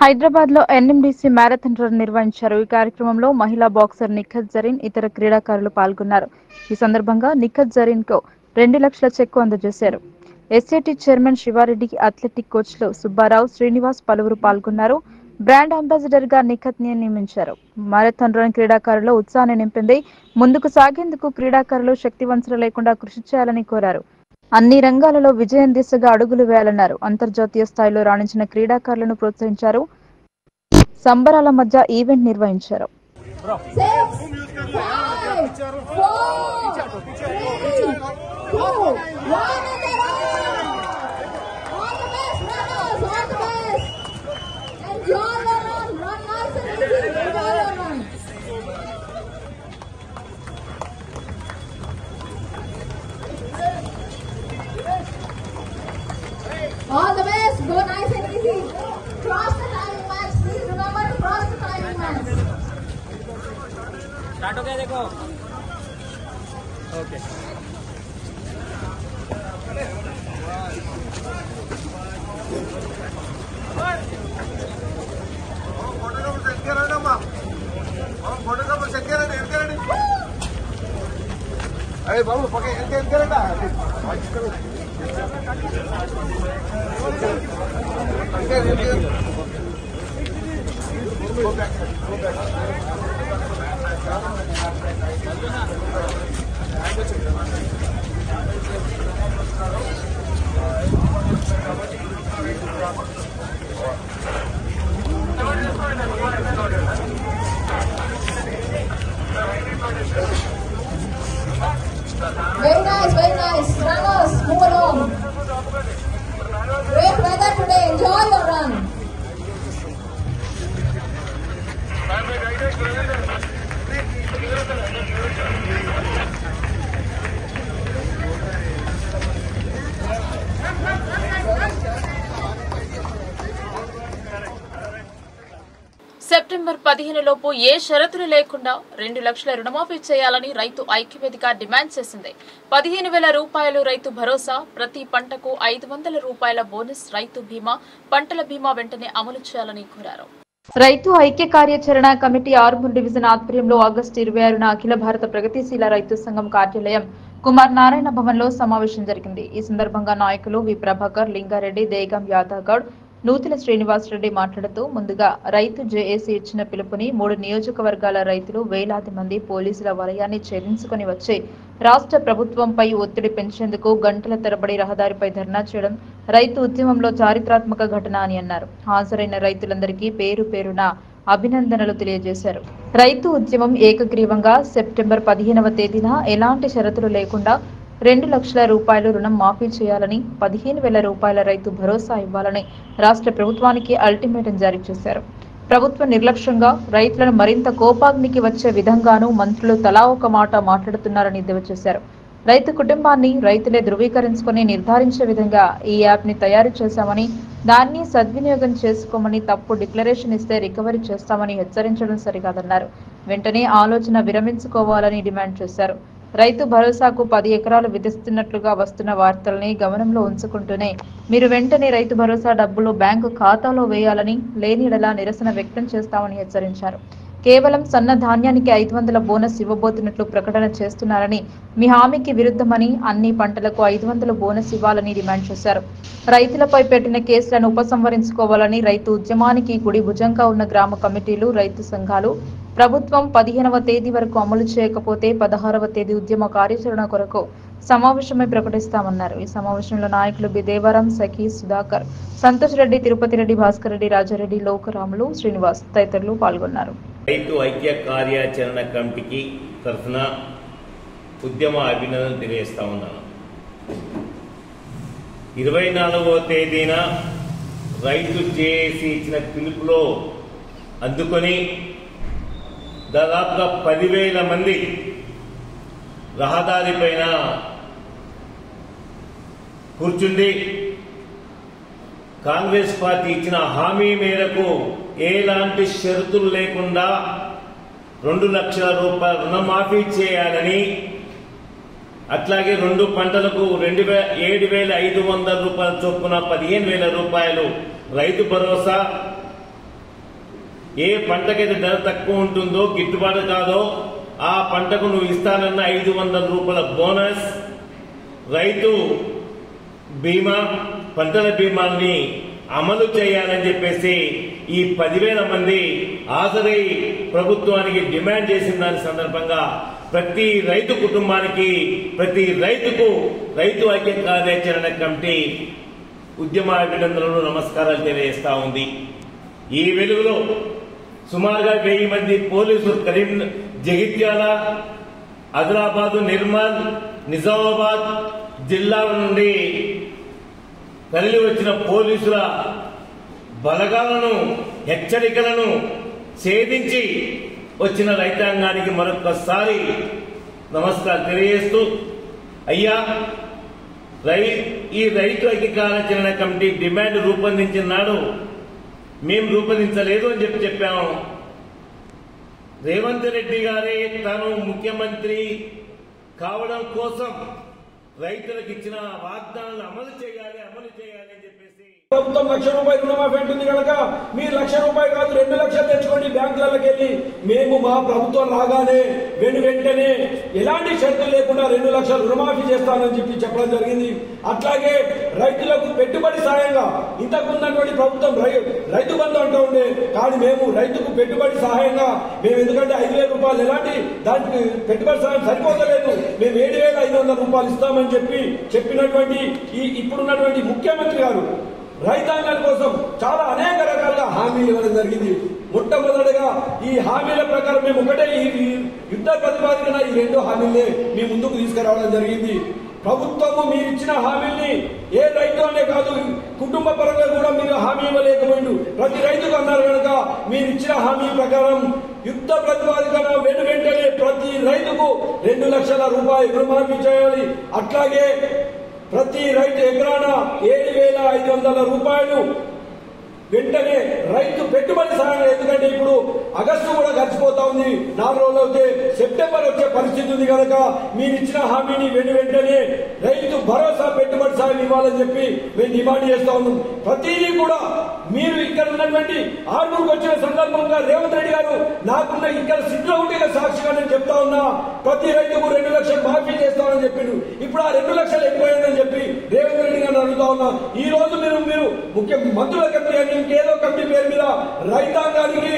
హైదరాబాద్ లో ఎన్ఎండిసి మ్యారథాన్ రన్ నిర్వహించారు. ఈ కార్యక్రమంలో మహిళా బాక్సర్ నిఖత్ జరీన్, ఇతర క్రీడాకారులు పాల్గొన్నారు. ఈ సందర్భంగా నిఖత్ జరీన్ కు 2 లక్షల చెక్కు అందజేశారు. ఎస్ఏటి చైర్మన్ శివారెడ్డి, అథ్లెటిక్ కోచ్లు సుబ్బారావు, శ్రీనివాస్ పలువురు పాల్గొన్నారు. బ్రాండ్ అంబాసిడర్ గా నిఖత్ ని నియమించారు. మారథాన్ రన్ క్రీడాకారుల్లో ఉత్సాహాన్ని నింపింది. ముందుకు సాగేందుకు క్రీడాకారులు శక్తి వంచన లేకుండా కృషి చేయాలని కోరారు. అన్ని రంగాలలో విజయం దిశగా అడుగులు వేయాలన్నారు. అంతర్జాతీయ స్థాయిలో రాణించిన క్రీడాకారులను ప్రోత్సహించారు. సంబరాల మధ్య ఈవెంట్ నిర్వహించారు. All the best. Go nice and easy. Cross the timing marks. Please remember to cross the timing marks. Start हो गया देखो. అరే బాబు పక్క ఎక్కడండి Very nice. Runners, move along. Great weather today. Enjoy your run. September 15 లోపు ఏ షరతులు లేకుండా 2 లక్షల రుణమాఫీ చేయాలని రైతు ఐక్యవేదిక డిమాండ్ చేసింది. 15,000 రూపాయలు రైతు భరోసా, ప్రతి పంటకు 500 రూపాయల బోనస్, రైతు బీమా, పంటల బీమా వెంటనే అమలు చేయాలని కోరారు. రైతు ఐక్య కార్యాచరణ కమిటీ ఆర్మూర్ డివిజన్ ఆధ్వర్యంలో ఆగస్టు 26న అఖిల భారత ప్రగతిశీల రైతు సంఘం కార్యాలయం కుమార్ నారాయణ భవన్ లో సమావేశం జరిగింది. ఈ సందర్భంగా నాయకులు వి ప్రభాకర్, లింగారెడ్డి, దేగం యాదవ్ గౌడ్, నూతల శ్రీనివాస్ రెడ్డి మాట్లాడుతూ ముందుగా రైతు జేఏసీ ఇచ్చిన పిలుపుని 3 నియోజకవర్గాల రైతులు వేలాది మంది పోలీసుల వలయాన్ని ఛేదించుకుని వచ్చి రాష్ట్ర ప్రభుత్వంపై ఒత్తిడి పెంచేందుకు గంటల తరబడి రహదారిపై ధర్నా చేయడం రైతు ఉద్యమంలో చారిత్రాత్మక ఘటన అని అన్నారు. హాజరైన రైతులందరికీ పేరు పేరున అభినందనలు తెలియజేశారు. రైతు ఉద్యమం ఏకగ్రీవంగా సెప్టెంబర్ 15వ తేదీన ఎలాంటి షరతులు లేకుండా 2 లక్షల రూపాయలు రుణం మాఫీ చేయాలని, 15,000 రూపాయల రైతు భరోసా ఇవ్వాలని రాష్ట్ర ప్రభుత్వానికి అల్టిమేటం జారీ చేశారు. ప్రభుత్వ నిర్లక్ష్యంగా రైతులను మరింత కోపాగ్నికి వచ్చే విధంగానూ మంత్రులు తలా ఒక మాట మాట్లాడుతున్నారని ఎద్దేవా చేశారు. రైతు కుటుంబాన్ని రైతులే ధృవీకరించుకుని నిర్ధారించే విధంగా ఈ యాప్ ని తయారు చేశామని, దాన్ని సద్వినియోగం చేసుకోమని, తప్పు డిక్లరేషన్ ఇస్తే రికవరీ చేస్తామని హెచ్చరించడం సరికాదన్నారు. వెంటనే ఆలోచన విరమించుకోవాలని డిమాండ్ చేశారు. రైతు భరోసాకు 10 ఎకరాలు విధిస్తున్నట్లుగా వస్తున్న వార్తల్ని గమనంలో ఉంచుకుంటూనే మీరు వెంటనే రైతు భరోసా డబ్బులు బ్యాంకు ఖాతాలో వేయాలని, లేని యెడల నిరసన వ్యక్తం చేస్తామని హెచ్చరించారు. కేవలం సన్న ధాన్యానికి 500 బోనస్ ఇవ్వబోతున్నట్లు ప్రకటన చేస్తున్నారని, మీ హామీకి విరుద్ధమని, అన్ని పంటలకు 500 బోనస్ ఇవ్వాలని డిమాండ్ చేశారు. రైతులపై పెట్టిన కేసులను ఉపసంహరించుకోవాలని, రైతు ఉద్యమానికి కుడి భుజంగా ఉన్న గ్రామ కమిటీలు, రైతు సంఘాలు ప్రభుత్వం 15వ తేదీ వరకు అమలు చేయకపోతే 16వ తేదీ ఉద్యమ కార్యాచరణ కొరకు సమావేశమై ప్రకటిస్తామన్నారు. ఈ సమావేశంలో నాయకులు బి దేవరం, సఖీ, సుధాకర్, సంతోష్ రెడ్డి, తిరుపతి రెడ్డి, భాస్కర్ రెడ్డి, రాజారెడ్డి, లోకరాములు, శ్రీనివాస్ తదితరులు పాల్గొన్నారు. రైతు ఐక్య కార్యాచరణ కమిటీకి తరఫున ఉద్యమ అభినందనలు తెలియజేస్తా ఉన్నాను. 24వ తేదీన రైతు జేఏసీ ఇచ్చిన పిలుపులో అందుకొని దాదాపుగా 10,000 మంది రహదారి పైన కూర్చుండి కాంగ్రెస్ పార్టీ ఇచ్చిన హామీ మేరకు ఎలాంటి షరతులు లేకుండా 2 లక్షల రూపాయల రుణమాఫీ చేయాలని, అట్లాగే 2 పంటలకు 7,500 రూపాయల చొప్పున 15,000 రూపాయలు రైతు భరోసా, ఏ పంటకైతే ధర తక్కువ ఉంటుందో, గిట్టుబాటు కాదో ఆ పంటకు నువ్వు ఇస్తానన్న 500 రూపాయల బోనస్, రైతు బీమా, పంటల బీమాని అమలు చేయాలని చెప్పేసి ఈ 10,000 మంది హాజరై ప్రభుత్వానికి డిమాండ్ చేసిన దాని సందర్భంగా ప్రతి రైతు కుటుంబానికి, ప్రతి రైతుకు రైతు ఐక్య కార్యాచరణ కమిటీ ఉద్యమ అభినందనలు, నమస్కారాలు తెలియజేస్తా ఉంది. ఈ వెలుగులో సుమారుగా 1000 మంది పోలీసులు జగిత్యాల, ఆదిలాబాద్, నిర్మల్, నిజామాబాద్ జిల్లాల నుండి తరలి వచ్చిన పోలీసుల బలగాలను, హెచ్చరికలను ఛేదించి వచ్చిన రైతాంగానికి మరొకసారి నమస్కారం తెలియజేస్తూ, అయ్యా ఈ రైతు ఐక్య కార్యాచరణ కమిటీ డిమాండ్ రూపొందించిన నాడు మేము రూపొందించలేదు అని చెప్పాము. రేవంత్ రెడ్డి గారే తాను ముఖ్యమంత్రి కావడం కోసం రైతులకు ఇచ్చిన వాగ్దానాలు అమలు చేయాలి అని చెప్పేసి ప్రభుత్వం ₹1,00,000 రుణమాఫీ అంటుంది కనుక మీరు ₹1,00,000 కాదు 2 లక్షలు తెచ్చుకోండి బ్యాంకులకు వెళ్ళి. మేము మా ప్రభుత్వం రాగానే వెంటనే ఎలాంటి షరతులు లేకుండా 2 లక్షలు రుణమాఫీ చేస్తానని చెప్పడం జరిగింది. అట్లాగే రైతులకు పెట్టుబడి సాయంగా ఇంతకుముందు ప్రభుత్వం రైతు బంధు అంటూ ఉండే, కానీ మేము రైతుకు పెట్టుబడి సహాయంగా మేము ఎందుకంటే ₹5,000 ఎలాంటి దానికి పెట్టుబడి సాయం సరిపోతలేదు, మేము ₹7,500 ఇస్తామని చెప్పినటువంటి ఇప్పుడున్నటువంటి ముఖ్యమంత్రి గారు రైతాంగం కోసం చాలా అనేక రకాలుగా హామీలు ఇవ్వడం జరిగింది. మొట్టమొదటిగా ఈ హామీల ప్రకారం మేము ఒకటే ఈ యుద్ధ ప్రతిపాదికన ఈ 2 హామీలే మీ ముందుకు తీసుకురావడం జరిగింది. ప్రభుత్వము మీరిచ్చిన హామీల్ని ఏ రైతు అనే కాదు కుటుంబ పరంగా కూడా మీరు హామీ ఇవ్వలేకపోయిండు. ప్రతి రైతుకు అన్నారు కనుక మీరిచ్చిన హామీ ప్రకారం యుద్ధ ప్రతిపాదికన వెంటనే ప్రతి రైతుకు ₹2 లక్షల రుణమాఫీ చేయాలి. అట్లాగే ప్రతి రైతు ఎకరాన ₹7,500 వెంటనే రైతు పెట్టుబడి సాయం. ఎందుకంటే ఇప్పుడు ఆగస్టు కూడా గడిచిపోతా ఉంది, 4 రోజులు అయితే సెప్టెంబర్ వచ్చే పరిస్థితి ఉంది కనుక మీరు ఇచ్చిన హామీని వెంటనే రైతు భరోసా పెట్టుబడి సాయం ఇవ్వాలని చెప్పి మేము డిమాండ్ చేస్తా ఉన్నాం. ప్రతిదీ కూడా మీరు ఇక్కడ ఉన్నటువంటి ఆర్మూర్కి వచ్చిన సందర్భంగా రేవంత్ రెడ్డి గారు నాకున్న ఇక్కడ సిద్ధంలో ఉండే సాక్షిగా నేను చెప్తా ఉన్నా, ప్రతి రైతుకు 2 లక్షలు మాఫీ చేస్తామని చెప్పిండు. ఇప్పుడు ఆ 2 లక్షలు ఎక్కువైందని చెప్పి రేవంత్ రెడ్డి గారిని అడుగుతా ఉన్నా. ఈ రోజు మీరు ముఖ్య మంత్రుల కమిటీ అని ఇంకేదో కమిటీ పేరు మీద రైతాంగానికి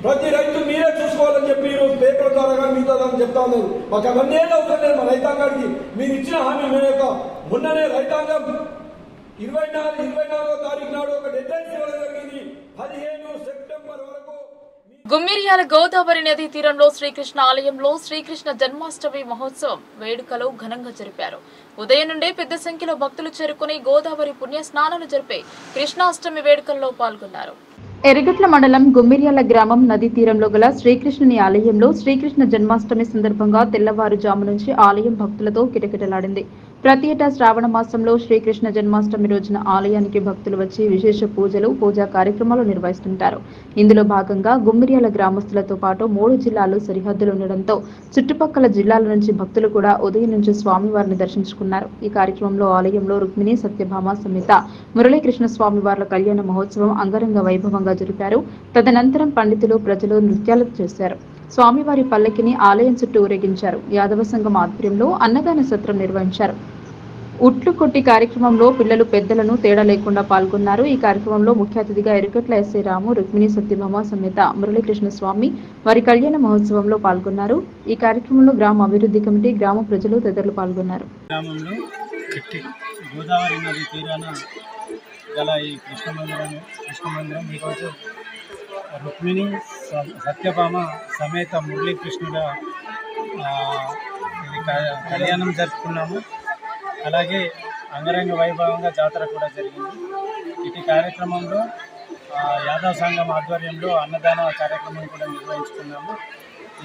ప్రతి రైతు మీరే చూసుకోవాలని చెప్పి పేపర్ ద్వారా మీతో చెప్తా ఉన్నారు. మాకు అవన్నీ అవసరం లేదు. మా రైతాంగానికి మీరు ఇచ్చిన హామీ మేము యొక్క మొన్ననే రైతాంగం 24వ తారీఖు నాడు ఒక డెడ్లైన్ ఇవ్వడం జరిగింది. 15 సెప్టెంబర్ వరకు గుమ్మిరియాల గోదావరి నదీ తీరంలో శ్రీకృష్ణ ఆలయంలో శ్రీకృష్ణ జన్మాష్టమి మహోత్సవం వేడుకలు ఘనంగా జరిపారు. ఉదయం నుండే పెద్ద సంఖ్యలో భక్తులు చేరుకుని గోదావరి పుణ్య స్నానాలు జరిపి కృష్ణాష్టమి వేడుకల్లో పాల్గొన్నారు. ఎర్రగట్ల మండలం గుమ్మిర్యాల గ్రామం నదీ తీరంలో గల శ్రీకృష్ణుని ఆలయంలో శ్రీకృష్ణ జన్మాష్టమి సందర్భంగా తెల్లవారుజాము నుంచి ఆలయం భక్తులతో కిటకిటలాడింది. ప్రతి ఏటా శ్రావణ మాసంలో శ్రీకృష్ణ జన్మాష్టమి రోజున ఆలయానికి భక్తులు వచ్చి విశేష పూజా కార్యక్రమాలు నిర్వహిస్తుంటారు. ఇందులో భాగంగా గుమ్మిర్యాల గ్రామస్తులతో పాటు 3 జిల్లాలు సరిహద్దులు ఉండడంతో చుట్టుపక్కల జిల్లాల నుంచి భక్తులు కూడా ఉదయం నుంచి స్వామివారిని దర్శించుకున్నారు. ఈ కార్యక్రమంలో ఆలయంలో రుక్మిణి సత్యభామ సమేత మురళీకృష్ణ స్వామివార్ల కళ్యాణ మహోత్సవం అంగరంగ వైభవంగా జరిపారు. తదనంతరం పండితులు ప్రజలు నృత్యాలు చేశారు. స్వామివారి పల్లకిని ఆలయం చుట్టూ ఊరేగించారు. యాదవ సంఘం ఆధ్వర్యంలో అన్నదాన సత్రం నిర్వహించారు. ఉట్లు కొట్టి కార్యక్రమంలో పిల్లలు పెద్దలను తేడా లేకుండా పాల్గొన్నారు. ఈ కార్యక్రమంలో ముఖ్య అతిథిగా ఎరుకట్ల ఎస్ఐ రాము, రుక్మిణి సత్యభామ సమేత మురళీకృష్ణ స్వామి వారి కళ్యాణ మహోత్సవంలో పాల్గొన్నారు. ఈ కార్యక్రమంలో గ్రామ అభివృద్ధి కమిటీ, గ్రామ ప్రజలు తదితరులు పాల్గొన్నారు. గోదావరి నది తీరాన గల ఈ కృష్ణ మందిరం ఈరోజు రుక్మిణి సత్యభామ సమేత మురళీకృష్ణుడ కళ్యాణం జరుపుకున్నాము. అలాగే అంగరంగ వైభవంగా జాతర కూడా జరిగింది. ఇటు కార్యక్రమంలో యాదవ సంఘం ఆధ్వర్యంలో అన్నదాన కార్యక్రమం కూడా నిర్వహించుకున్నాము.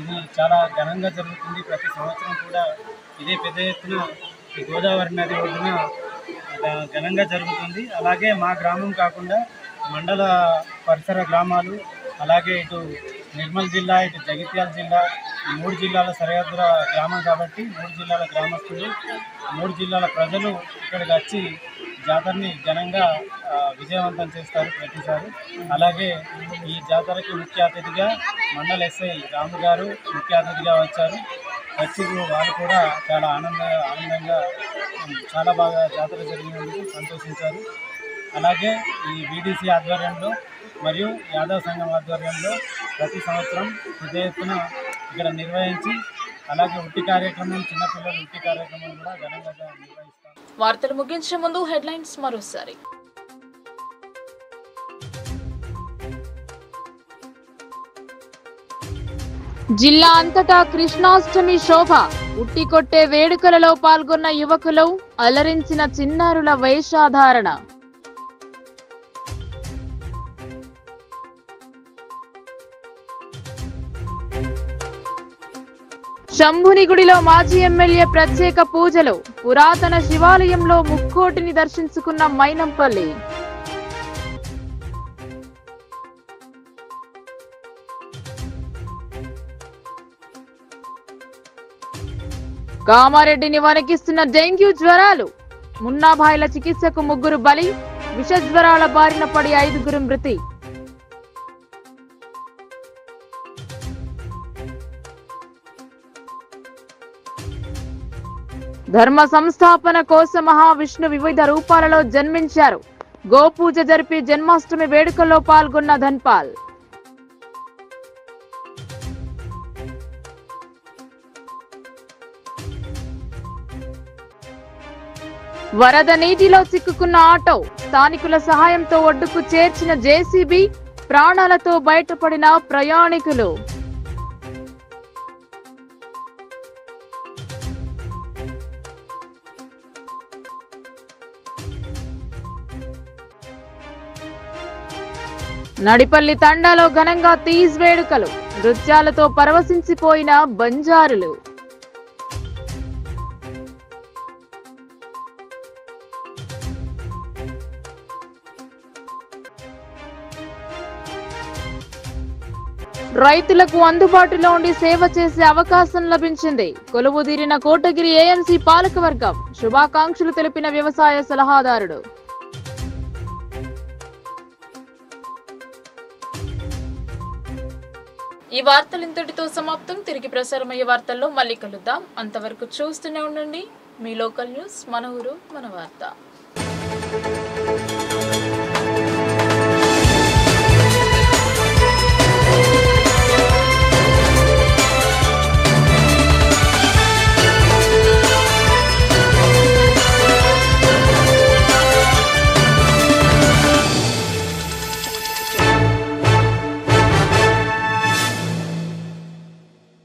ఇది చాలా ఘనంగా జరుగుతుంది. ప్రతి సంవత్సరం కూడా ఇదే పెద్ద ఎత్తున ఈ గోదావరి నది ఒడ్డున ఘనంగా జరుగుతుంది. అలాగే మా గ్రామం కాకుండా మండల పరిసర గ్రామాలు, అలాగే ఇటు నిర్మల్ జిల్లా, ఇటు జగిత్యాల జిల్లా, 3 జిల్లాల సరిహద్దుల గ్రామం కాబట్టి 3 జిల్లాల గ్రామస్తులు, 3 జిల్లాల ప్రజలు ఇక్కడికి వచ్చి జాతరని ఘనంగా విజయవంతం చేస్తారు ప్రతిసారి. అలాగే ఈ జాతరకి ముఖ్య అతిథిగా మండల ఎస్ఐ రాము గారు ముఖ్య అతిథిగా వచ్చారు. వచ్చి వాళ్ళు కూడా చాలా ఆనందంగా చాలా బాగా జాతర జరిగినందుకు సంతోషించారు. అలాగే ఈ బీడీసీ ఆధ్వర్యంలో మరియు యాదవ సంఘం ఆధ్వర్యంలో ప్రతి సంవత్సరం పెద్ద ఎత్తున ఇక్కడ నిర్వహించి, అలాగే ఉట్టి కార్యక్రమం, చిన్నపిల్లల ఉట్టి కార్యక్రమం కూడా ఘనంగా నిర్వహిస్తాం. వార్తలు ముగించే ముందు హెడ్లైన్స్ మరోసారి. జిల్లా అంతటా కృష్ణాష్టమి శోభ, ఉట్టి కొట్టే వేడుకలలో పాల్గొన్న యువకులు, అలరించిన చిన్నారుల వేషధారణ. శంభుని గుడిలో మాజీ ఎమ్మెల్యే ప్రత్యేక పూజలు, పురాతన శివాలయంలో ముక్కోటిని దర్శించుకున్న మైనంపల్లి. కామారెడ్డిని వణికిస్తున్న డెంగ్యూ జ్వరాలు. మున్నాభాయిల చికిత్సకు 3 బలి. విష జ్వరాల బారిన పడి 5 మృతి. ధర్మ సంస్థాపన కోసం మహావిష్ణు వివిధ రూపాలలో జన్మించారు. గోపూజ జరిపి జన్మాష్టమి వేడుకల్లో పాల్గొన్న ధన్పాల్. వరద నీటిలో చిక్కుకున్న ఆటో. స్థానికుల సహాయంతో ఒడ్డుకు చేర్చిన జేసీబీ. ప్రాణాలతో బయటపడిన ప్రయాణికులు. నడిపల్లి తండాలో ఘనంగా తీజ్ వేడుకలు. నృత్యాలతో పరవశించిపోయిన బంజారులు. రైతులకు అందుబాటులో ఉండి సేవ చేసే అవకాశం లభించింది. కొలువుదీరిన కోటగిరి ఏఎంసీ పాలకవర్గం. శుభాకాంక్షలు తెలిపిన వ్యవసాయ సలహాదారుడు. ఈ వార్తలు ఇంతటితో సమాప్తం. తిరిగి ప్రసారమయ్యే వార్తల్లో మళ్ళీ కలుద్దాం. అంతవరకు చూస్తూనే ఉండండి మీ లోకల్ న్యూస్. మన ఊరు మన వార్త.